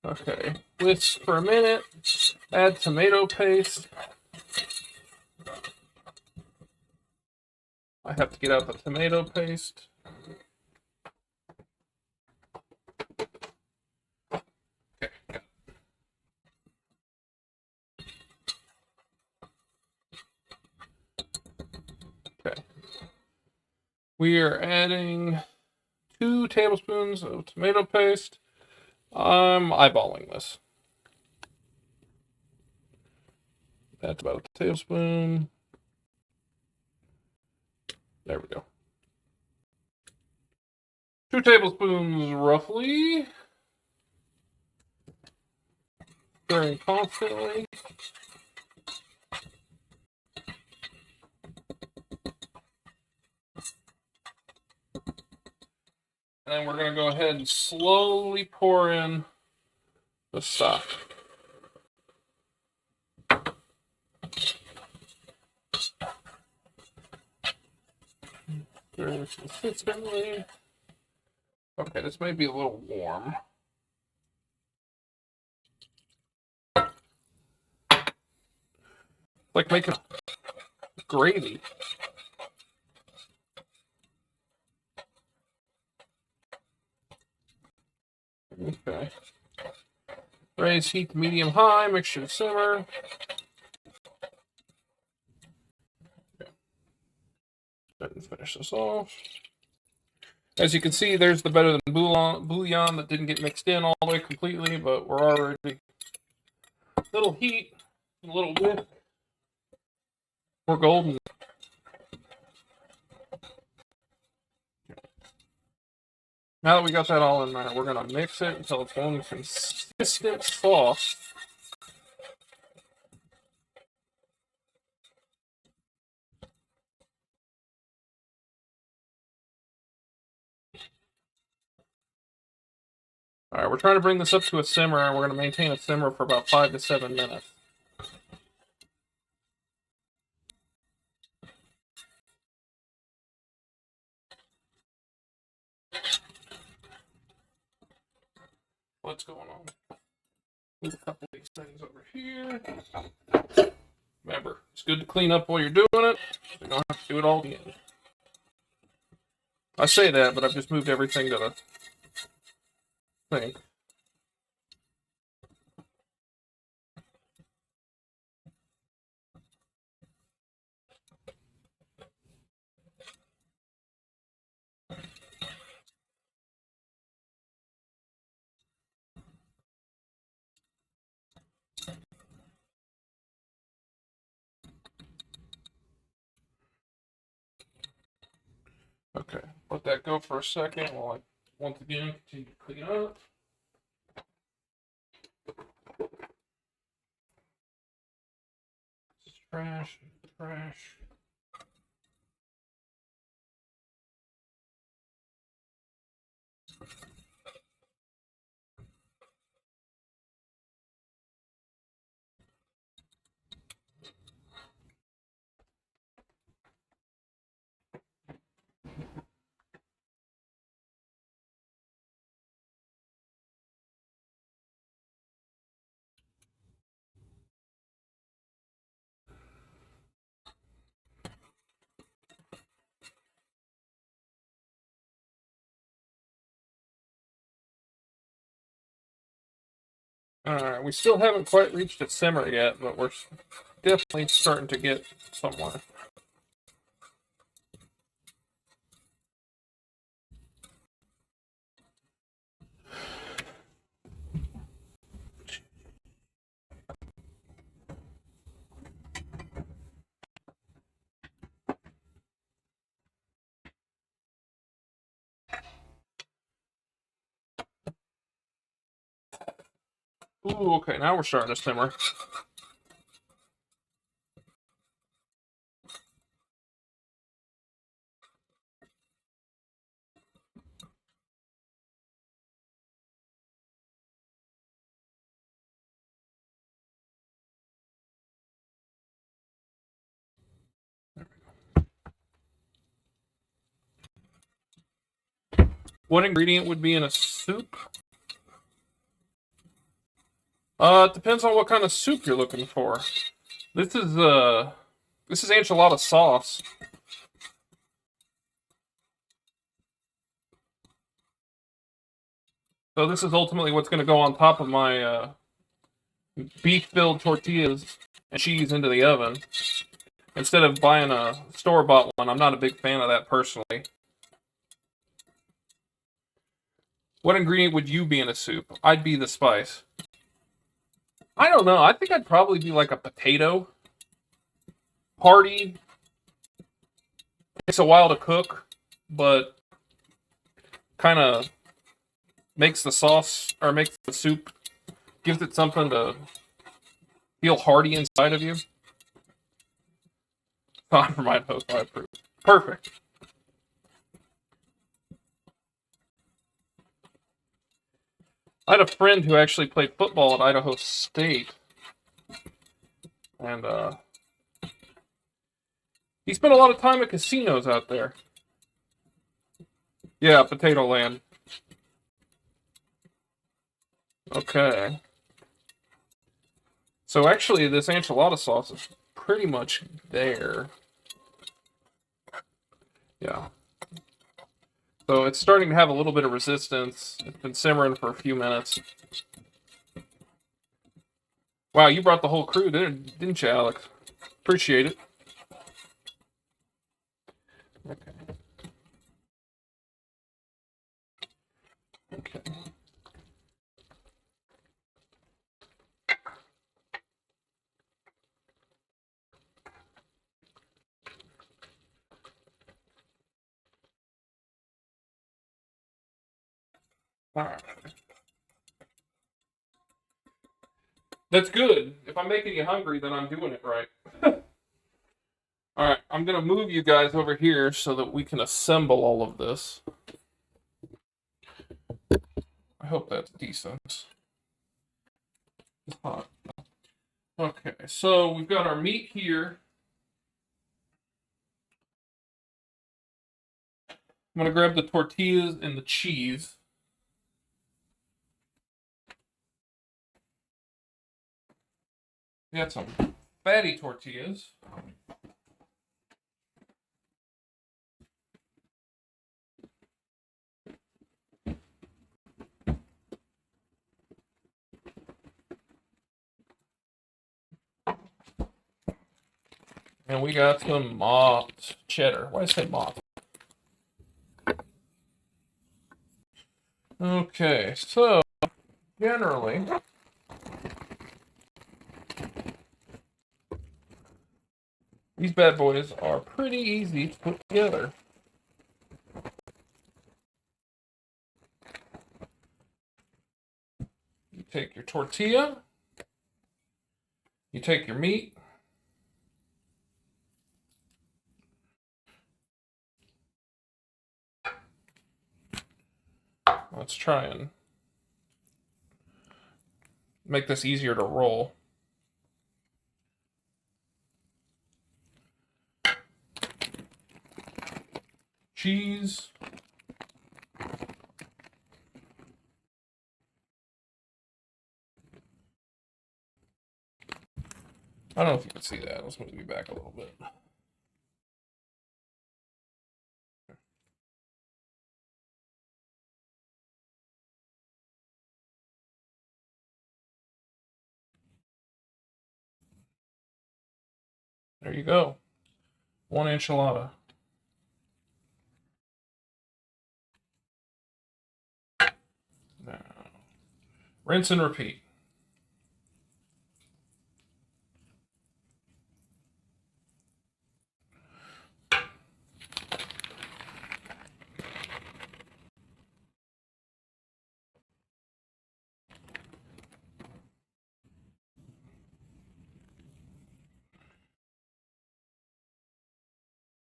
[SPEAKER 1] Okay, whisk for a minute. Add tomato paste. I have to get out the tomato paste. Okay, got it. Okay. We are adding 2 tablespoons of tomato paste. I'm eyeballing this. That's about a tablespoon. There we go. 2 tablespoons roughly. Stirring constantly. And then we're going to go ahead and slowly pour in the stock. Very consistently. Okay, this may be a little warm. Like making gravy. Okay. Raise heat to medium high, mixture to simmer. Okay. Go ahead and finish this off. As you can see, there's the better than bouillon that didn't get mixed in all the way completely, but we're already a little heat, a little whip. We're golden. Now that we got that all in there, we're going to mix it until it's one consistent sauce. All right, we're trying to bring this up to a simmer, and we're going to maintain a simmer for about 5 to 7 minutes. What's going on? Move a couple of these things over here. Remember, it's good to clean up while you're doing it. You don't have to do it all again. I say that, but I've just moved everything to the thing. Okay, let that go for a second while I once again continue to clean up. This is trash, trash. Alright, we still haven't quite reached a simmer yet, but we're definitely starting to get somewhere. Ooh, okay, now we're starting to simmer. What ingredient would be in a soup? It depends on what kind of soup you're looking for. This is enchilada sauce. So this is ultimately what's going to go on top of my beef-filled tortillas and cheese into the oven. Instead of buying a store-bought one, I'm not a big fan of that personally. What ingredient would you be in a soup? I'd be the spice. I don't know. I think I'd probably be like a potato. Hearty. Takes a while to cook, but kind of makes the sauce, or makes the soup, gives it something to feel hearty inside of you. For my post, I approve. Perfect. I had a friend who actually played football at Idaho State, and he spent a lot of time at casinos out there. Yeah, Potato Land. Okay. So actually, this enchilada sauce is pretty much there. Yeah. So it's starting to have a little bit of resistance. It's been simmering for a few minutes. Wow, you brought the whole crew, didn't you, Alex? Appreciate it. Okay. Okay. All right. That's good. If I'm making you hungry, then I'm doing it right. All right, I'm going to move you guys over here so that we can assemble all of this. I hope that's decent. It's hot. Okay, so we've got our meat here. I'm going to grab the tortillas and the cheese. We got some fatty tortillas. And we got some mozzed cheddar. Why did I say mozzed? Okay, so generally, these bad boys are pretty easy to put together. You take your tortilla, you take your meat, let's try and make this easier to roll. Cheese. I don't know if you can see that. Let's move you back a little bit. There you go. One enchilada. Now, rinse and repeat.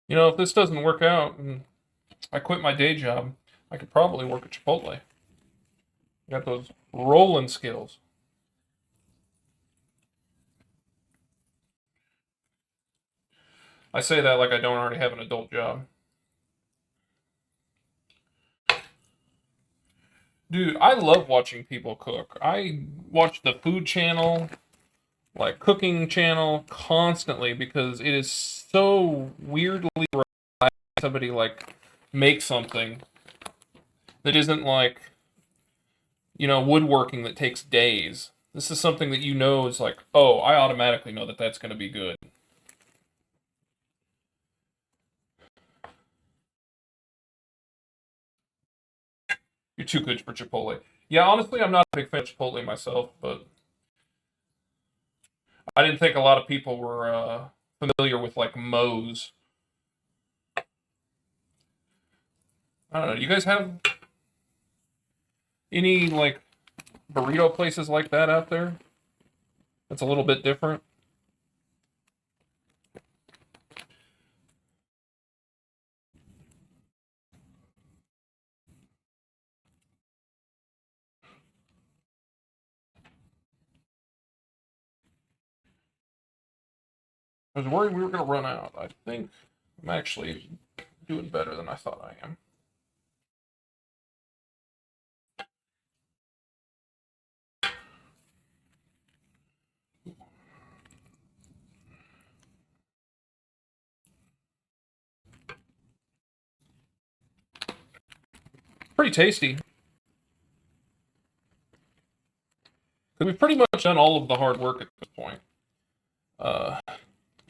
[SPEAKER 1] You know, if this doesn't work out and I quit my day job, I could probably work at Chipotle. Got those rolling skills. I say that like I don't already have an adult job. Dude, I love watching people cook. I watch the food channel, like cooking channel, constantly because it is so weirdly relaxing. Somebody like make something that isn't like, you know, woodworking that takes days. This is something that you know is like, oh, I automatically know that that's going to be good. You're too good for Chipotle. Yeah, honestly, I'm not a big fan of Chipotle myself, but I didn't think a lot of people were familiar with like Moe's. I don't know. Do you guys have any like burrito places like that out there? That's a little bit different. I was worried we were going to run out. I think I'm actually doing better than I thought I am. Pretty tasty. We've pretty much done all of the hard work at this point.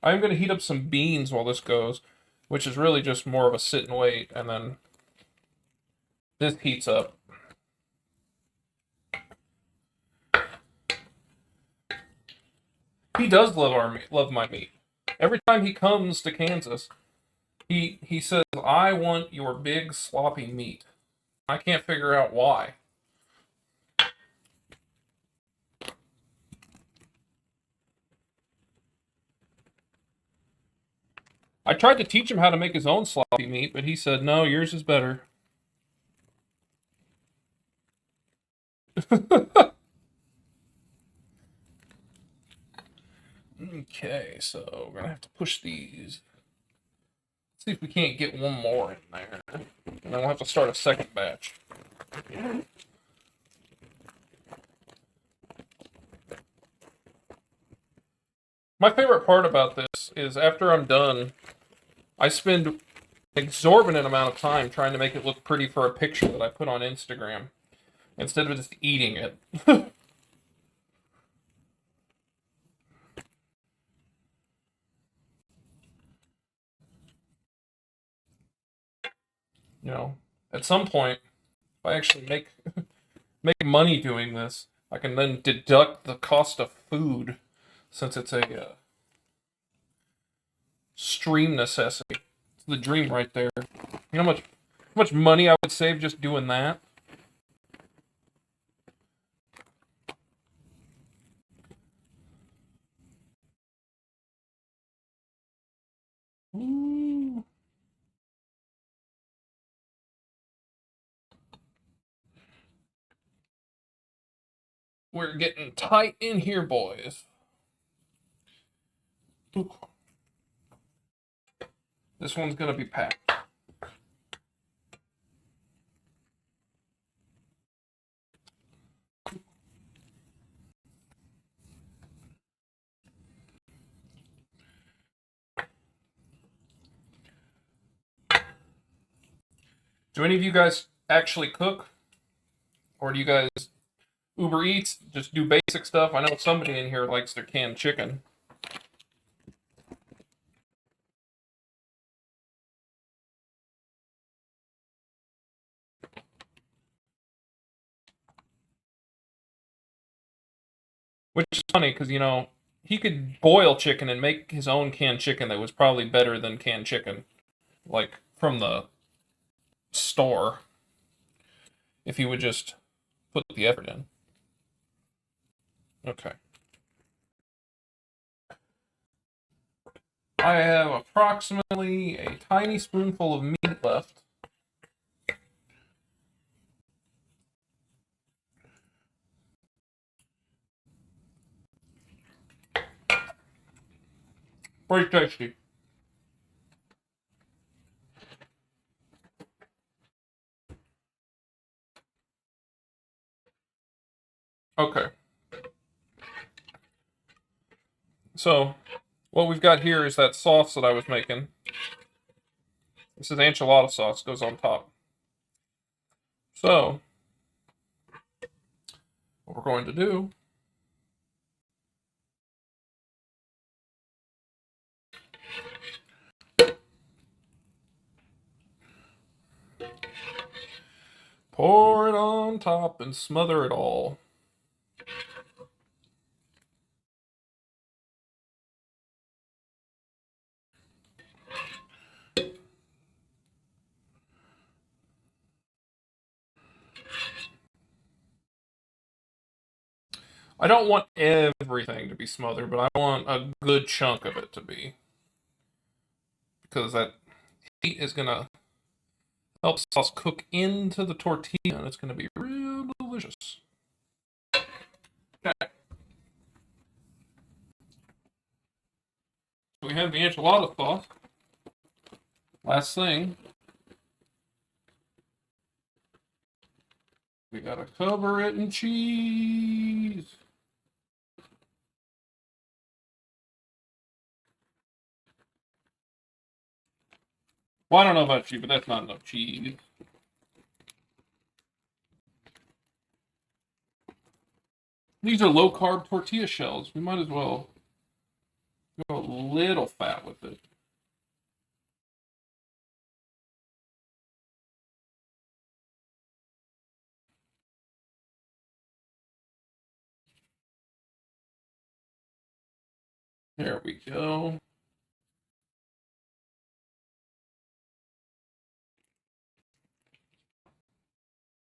[SPEAKER 1] I'm going to heat up some beans while this goes, which is really just more of a sit and wait, and then this heats up. He does love my meat. Every time he comes to Kansas, he says, "I want your big sloppy meat." I can't figure out why. I tried to teach him how to make his own sloppy meat, but he said, "No, yours is better." Okay, so we're gonna have to push these. See if we can't get one more in there. And then we'll have to start a second batch. My favorite part about this is after I'm done, I spend an exorbitant amount of time trying to make it look pretty for a picture that I put on Instagram instead of just eating it. You know, at some point, if I actually make money doing this, I can then deduct the cost of food since it's a stream necessity. It's the dream right there. You know how much money I would save just doing that? Ooh. We're getting tight in here, boys. Ooh. This one's gonna be packed. Do any of you guys actually cook? Or do you guys Uber Eats, just do basic stuff? I know somebody in here likes their canned chicken. Which is funny because, you know, he could boil chicken and make his own canned chicken that was probably better than canned chicken, like from the store, if he would just put the effort in. Okay. I have approximately a tiny spoonful of meat left. Pretty tasty. Okay. So, what we've got here is that sauce that I was making. This is enchilada sauce, goes on top. So, what we're going to do pour it on top and smother it all. I don't want everything to be smothered, but I want a good chunk of it to be. Because that heat is going to help sauce cook into the tortilla, and it's going to be real delicious. Okay. So we have the enchilada sauce. Last thing, we gotta cover it in cheese. Well, I don't know about you, but that's not enough cheese. These are low-carb tortilla shells. We might as well go a little fat with it. There we go.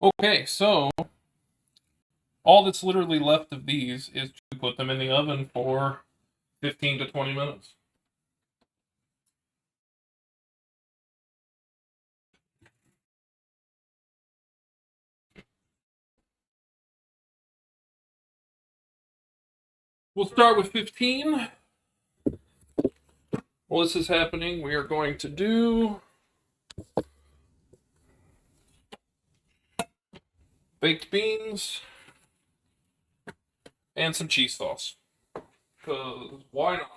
[SPEAKER 1] Okay, so all that's literally left of these is to put them in the oven for 15 to 20 minutes. We'll start with 15. While this is happening, we are going to do baked beans and some cheese sauce. Because why not?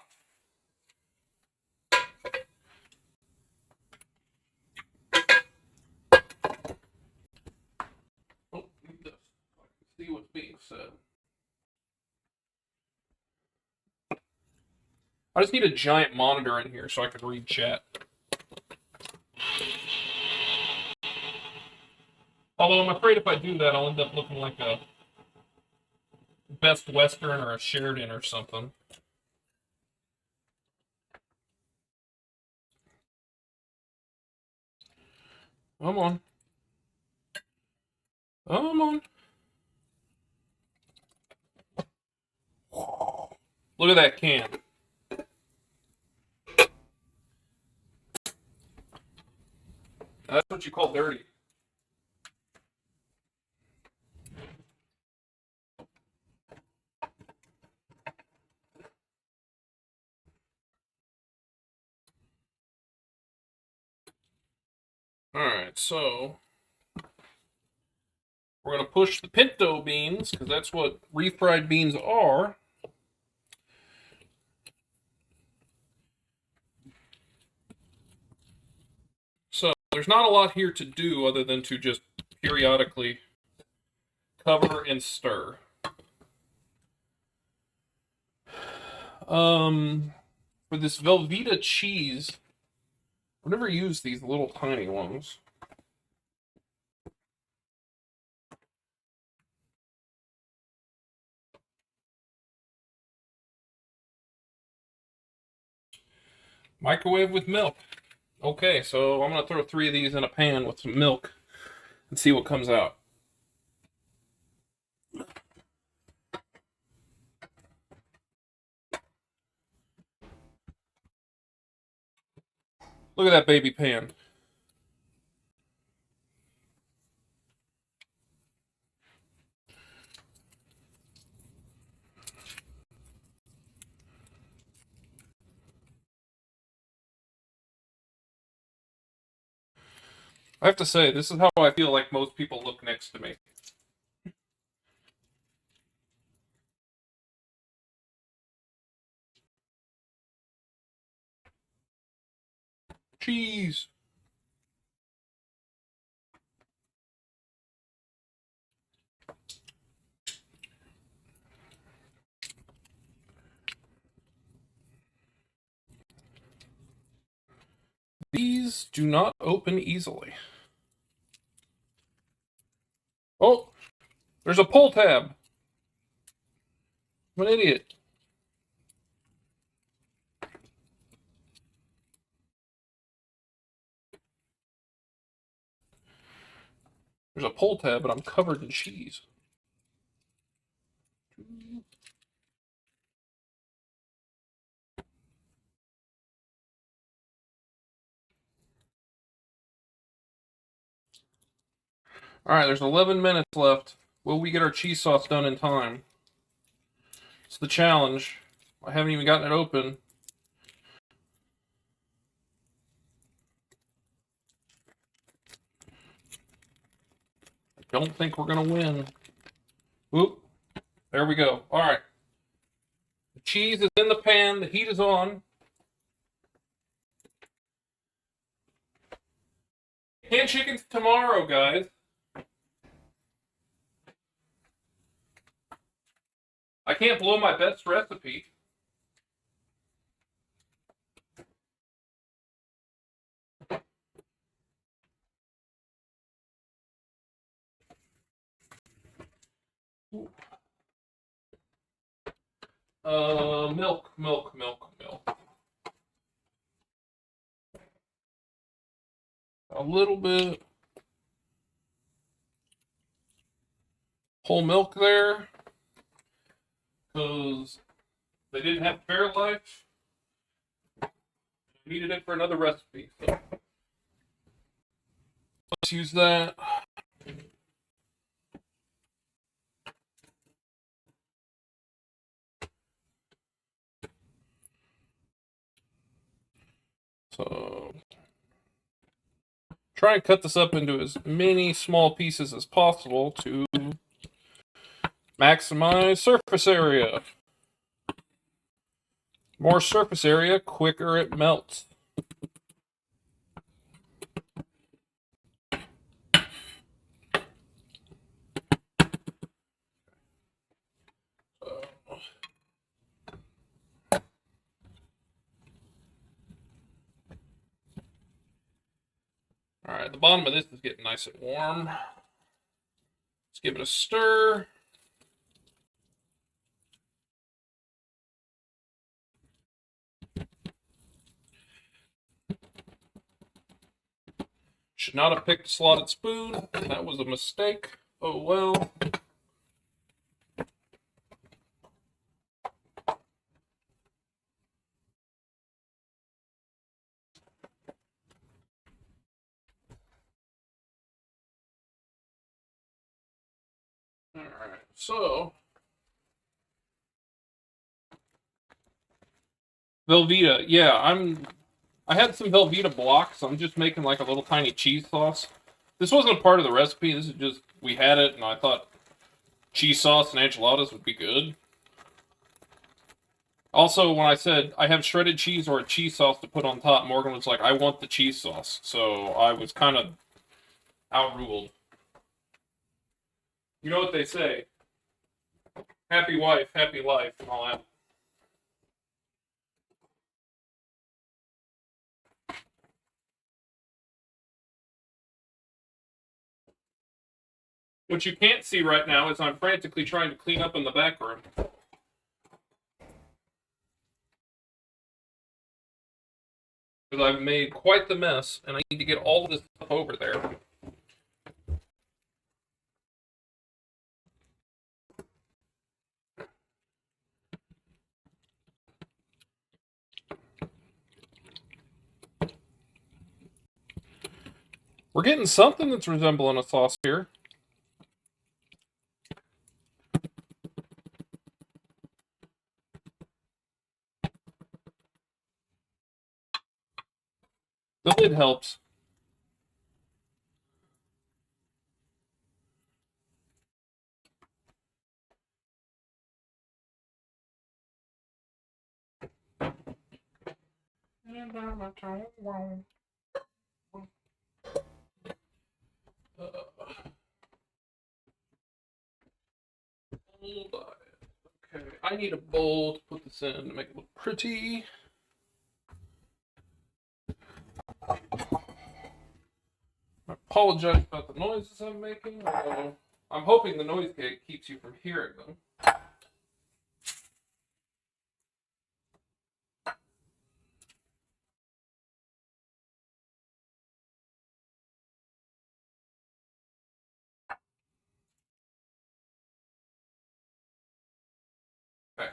[SPEAKER 1] Oh, need this so I can see what's being said. I just need a giant monitor in here so I can read chat. Although I'm afraid if I do that, I'll end up looking like a Best Western or a Sheridan or something. Come on. Come on. Look at that can. That's what you call dirty. Alright, so we're going to push the pinto beans, because that's what refried beans are. So there's not a lot here to do other than to just periodically cover and stir. For this Velveeta cheese, I've never used these little tiny ones. Microwave with milk. Okay, so I'm gonna throw 3 of these in a pan with some milk and see what comes out. Look at that baby pan. I have to say, this is how I feel like most people look next to me. Cheese. These do not open easily. Oh, there's a pull tab. I'm an idiot. There's a pull tab, but I'm covered in cheese. Alright, there's 11 minutes left. Will we get our cheese sauce done in time? It's the challenge. I haven't even gotten it open. I don't think we're going to win. Oop. There we go. Alright. The cheese is in the pan. The heat is on. Canned chicken's tomorrow, guys. I can't blow my best recipe. Milk. A little bit. Whole milk there. Because they didn't have Fairlife. I needed it for another recipe. So let's use that. So try and cut this up into as many small pieces as possible to maximize surface area. More surface area, quicker it melts. Alright, the bottom of this is getting nice and warm. Let's give it a stir. Should not have picked a slotted spoon. That was a mistake. Oh well. Alright, so Velveeta, yeah, I had some Velveeta blocks. I'm just making like a little tiny cheese sauce. This wasn't a part of the recipe. This is just, we had it, and I thought cheese sauce and enchiladas would be good. Also, when I said I have shredded cheese or a cheese sauce to put on top, Morgan was like, I want the cheese sauce. So I was kind of outruled. You know what they say? Happy wife, happy life, and all that. What you can't see right now is I'm frantically trying to clean up in the back room. because I've made quite the mess, and I need to get all of this stuff over there. We're getting something that's resembling a sauce here. The lid helps. Okay, I need a bowl to put this in to make it look pretty. I apologize about the noises I'm making, although I'm hoping the noise gate keeps you from hearing them. Okay.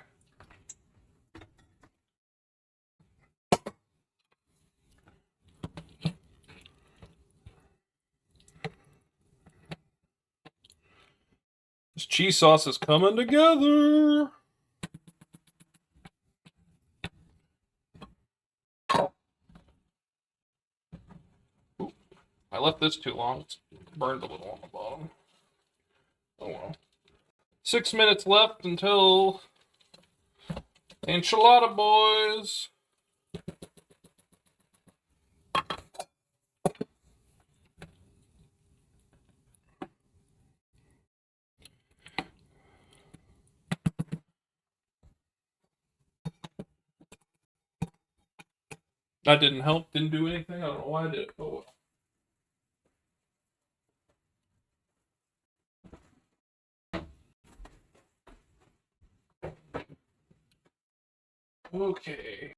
[SPEAKER 1] This cheese sauce is coming together. Ooh, I left this too long. It's burned a little on the bottom. Oh well. 6 minutes left until enchilada boys. That didn't help, didn't do anything. I don't know why I did it. Oh well. Okay.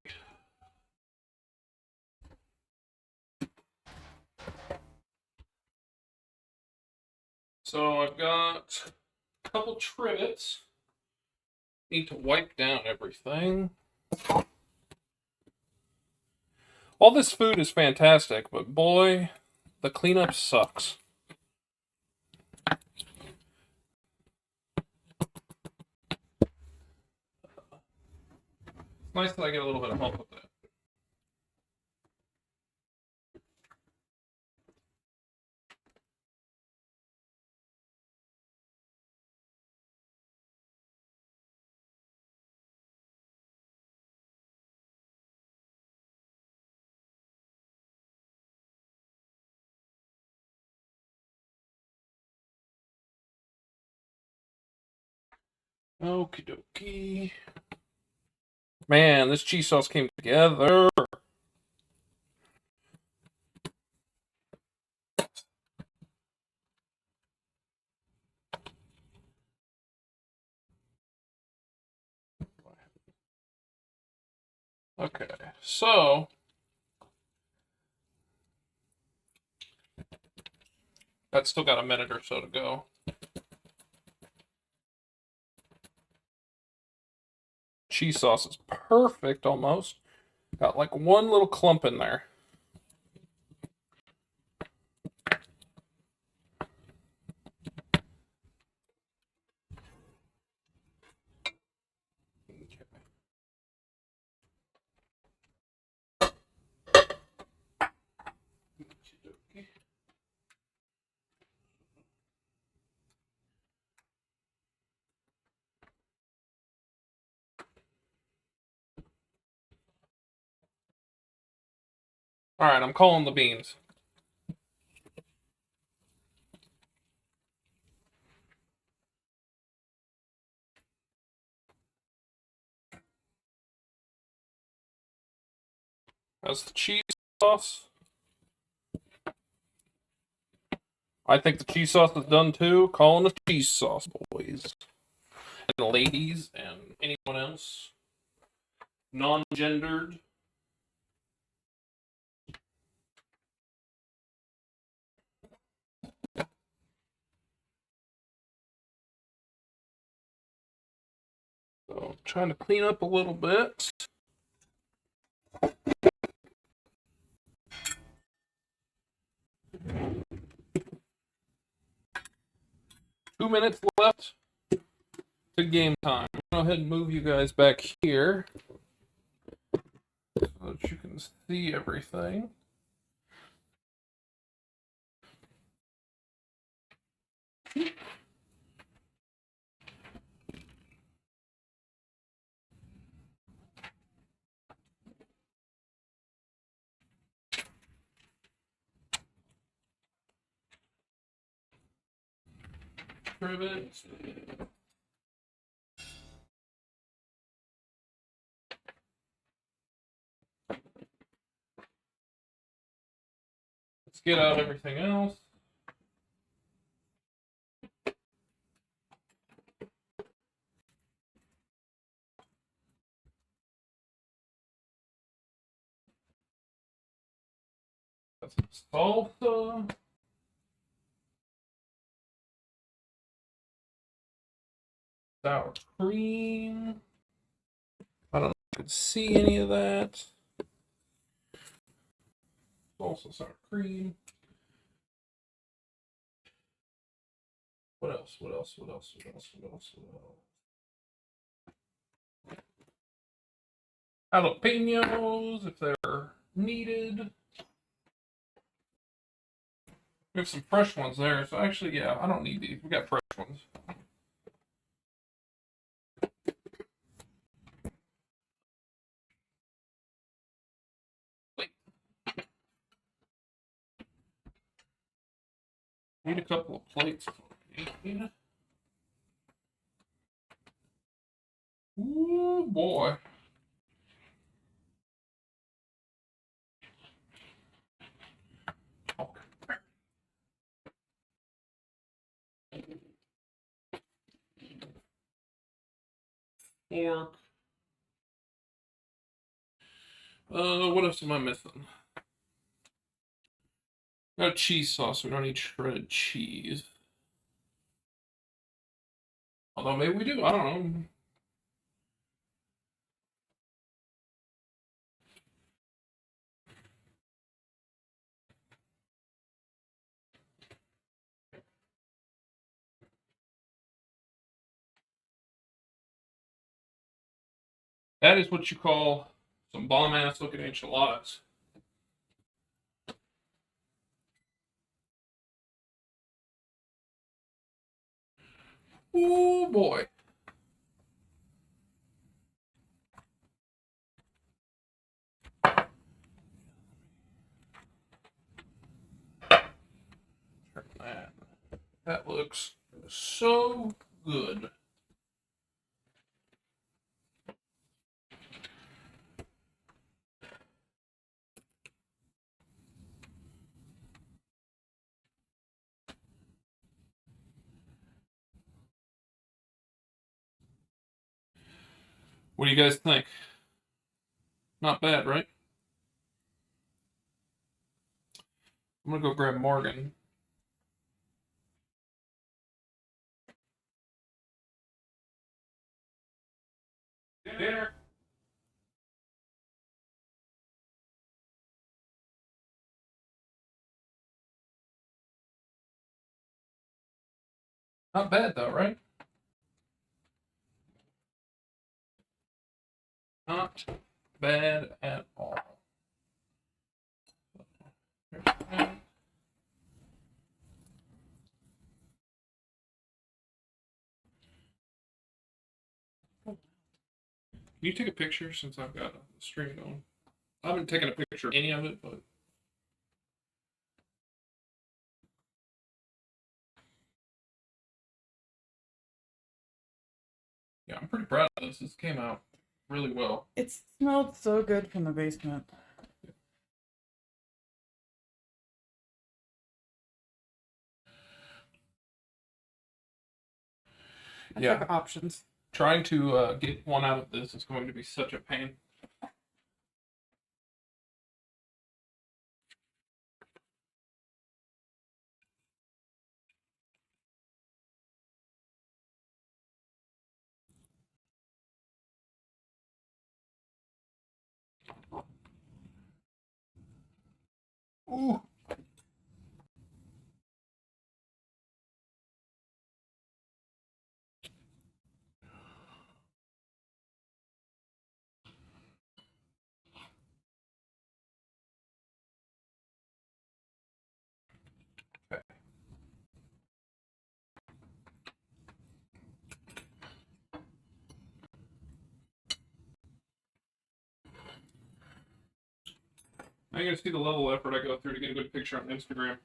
[SPEAKER 1] So I've got a couple trivets. Need to wipe down everything. All this food is fantastic, but boy, the cleanup sucks. It's nice that I get a little bit of help with that. Okie dokie. Man, this cheese sauce came together. Okay, so that's still got a minute or so to go. Cheese sauce is perfect almost. Got like one little clump in there. Alright, I'm calling the beans. That's the cheese sauce. I think the cheese sauce is done too. Calling the cheese sauce, boys. And ladies, and anyone else. Non-gendered. So, trying to clean up a little bit. Two minutes left to game time. I'll go ahead and move you guys back here so that you can see everything. Privet. Let's get out everything else. Got some salsa. Sour cream. I don't know if you could see any of that. Salsa, sour cream. What else? What else? What else? What else? What else? What else? Jalapenos, if they're needed. We have some fresh ones there, so actually, yeah, I don't need these. We got fresh ones. Wait. Need a couple of plates. Ooh, boy. Pork. What else am I missing? Got a cheese sauce. We don't need shredded cheese. Although maybe we do. I don't know. That is what you call some bomb-ass looking enchiladas. Ooh, boy. Turn that. That looks so good. What do you guys think? Not bad, right? I'm gonna go grab Morgan. Dinner. Not bad though, right? Not bad at all. Can you take a picture since I've got a stream going? I haven't taken a picture of any of it, but yeah, I'm pretty proud of this. This came out really well.
[SPEAKER 2] It smelled so good from the basement. I took options.
[SPEAKER 1] Trying to get one out of this is going to be such a pain. Ooh. Okay. Now you're gonna see the level of effort I go through to get a good picture on Instagram.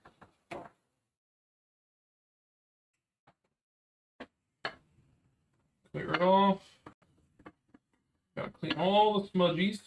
[SPEAKER 1] Clear it off. Gotta clean all the smudgies.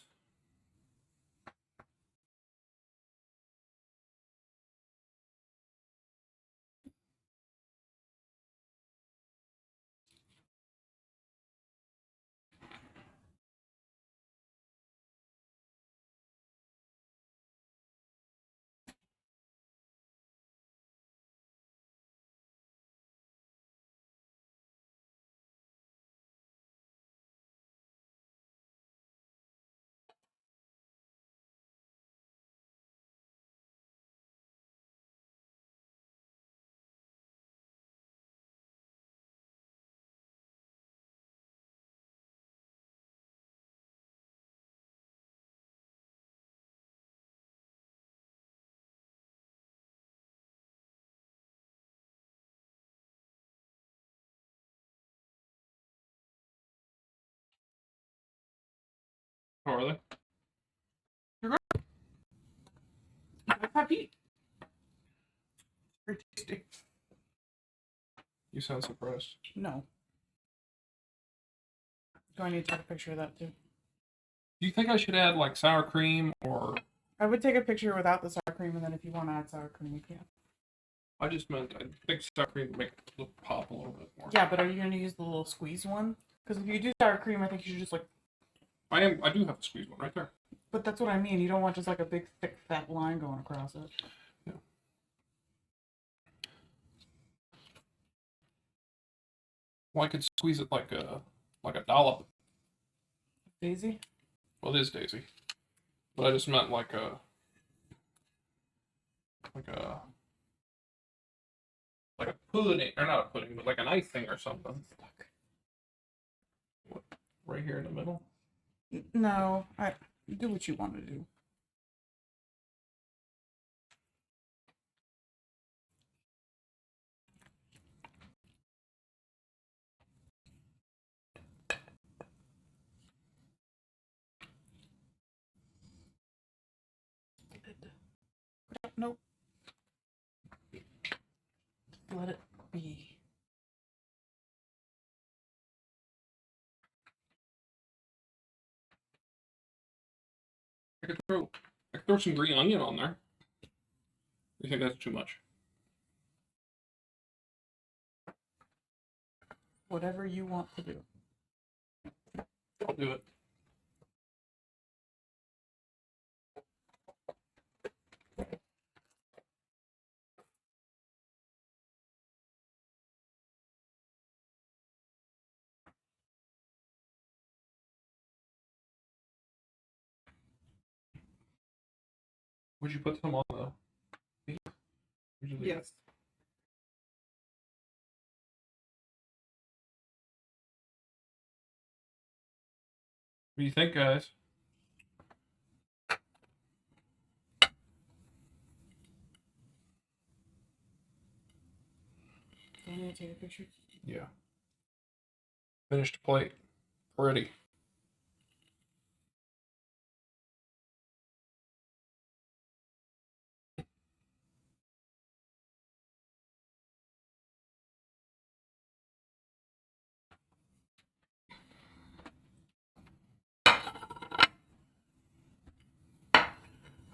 [SPEAKER 1] How are they?
[SPEAKER 2] Like that beef. Very tasty.
[SPEAKER 1] You sound surprised.
[SPEAKER 2] No. Do I need to take a picture of that too?
[SPEAKER 1] Do you think I should add like sour cream or?
[SPEAKER 2] I would take a picture without the sour cream, and then if you want to add sour cream, you can.
[SPEAKER 1] I just meant I think sour cream would make it look pop a little bit more.
[SPEAKER 2] Yeah, but are you going to use the little squeeze one? Because if you do sour cream, I think you should just like.
[SPEAKER 1] I do have a squeeze one right there.
[SPEAKER 2] But that's what I mean. You don't want just like a big, thick, fat line going across it.
[SPEAKER 1] Yeah. Well, I could squeeze it like a dollop.
[SPEAKER 2] Daisy?
[SPEAKER 1] Well, it is Daisy, but I just meant like a pudding, or not a pudding, but like an icing or something. What, right here in the middle?
[SPEAKER 2] No, I do what you want to do. Nope. Let it be.
[SPEAKER 1] I could throw some green onion on there. You think that's too much?
[SPEAKER 2] Whatever you want to do.
[SPEAKER 1] I'll do it. Would you put some on the beef?
[SPEAKER 2] Yes.
[SPEAKER 1] What do you think, guys?
[SPEAKER 2] Do I need to take a picture?
[SPEAKER 1] Yeah. Finished plate. Ready.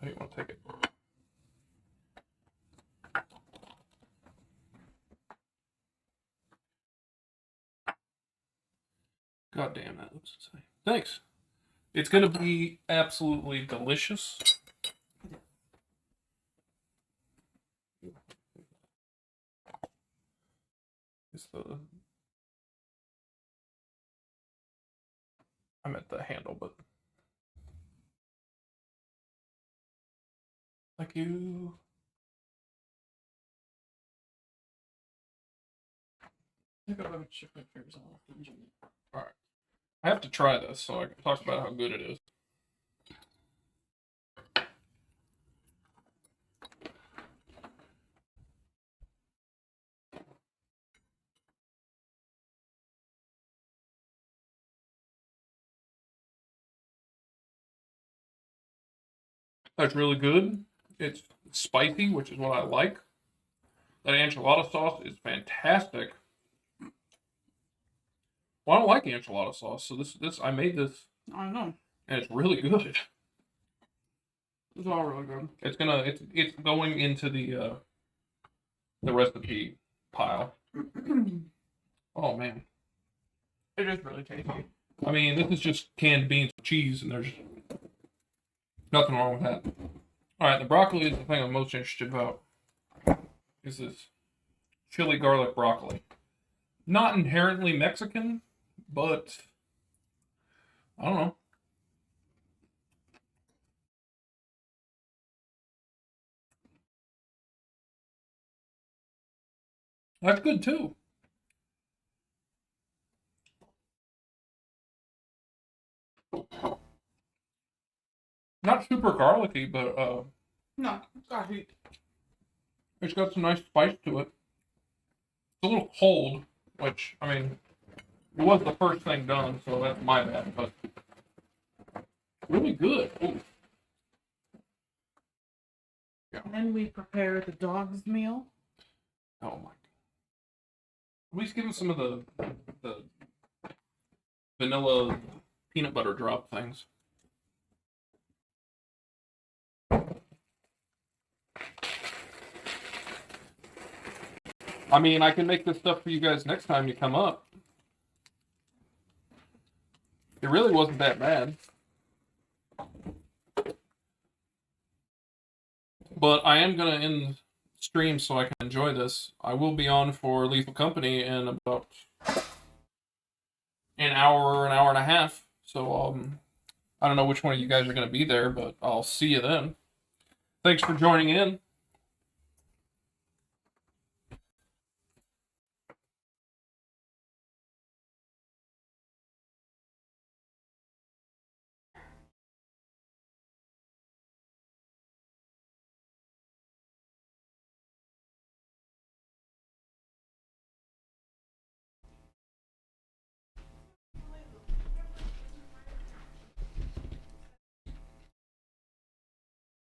[SPEAKER 1] How do you want to take it? God damn, that looks insane. Thanks. It's gonna be absolutely delicious. I'm at the handle, but Thank you.
[SPEAKER 2] I think I'll have a chicken fingers on it.
[SPEAKER 1] All right. I have to try this so I can talk about how good it is. That's really good. It's spicy, which is what I like. That enchilada sauce is fantastic. Well, I don't like enchilada sauce, so this I made this
[SPEAKER 2] I know.
[SPEAKER 1] and it's really good.
[SPEAKER 2] It's all really good.
[SPEAKER 1] It's going into the recipe pile. Oh man.
[SPEAKER 2] It is really tasty.
[SPEAKER 1] I mean, this is just canned beans with cheese, and there's nothing wrong with that. All right, the broccoli is the thing I'm most interested about. Is this chili garlic broccoli? Not inherently Mexican, but I don't know. That's good too. Not super garlicky, but
[SPEAKER 2] No, it's got heat.
[SPEAKER 1] it's got some nice spice to it. It's a little cold, which, I mean, it was the first thing done, so that's my bad, but really good. Ooh. Yeah.
[SPEAKER 2] And then we prepare the dog's meal.
[SPEAKER 1] Oh my god. At least give him some of the vanilla peanut butter drop things. I mean, I can make this stuff for you guys next time you come up. It really wasn't that bad. But I am going to end the stream so I can enjoy this. I will be on for Lethal Company in about an hour and a half. So I don't know which one of you guys are going to be there, but I'll see you then. Thanks for joining in.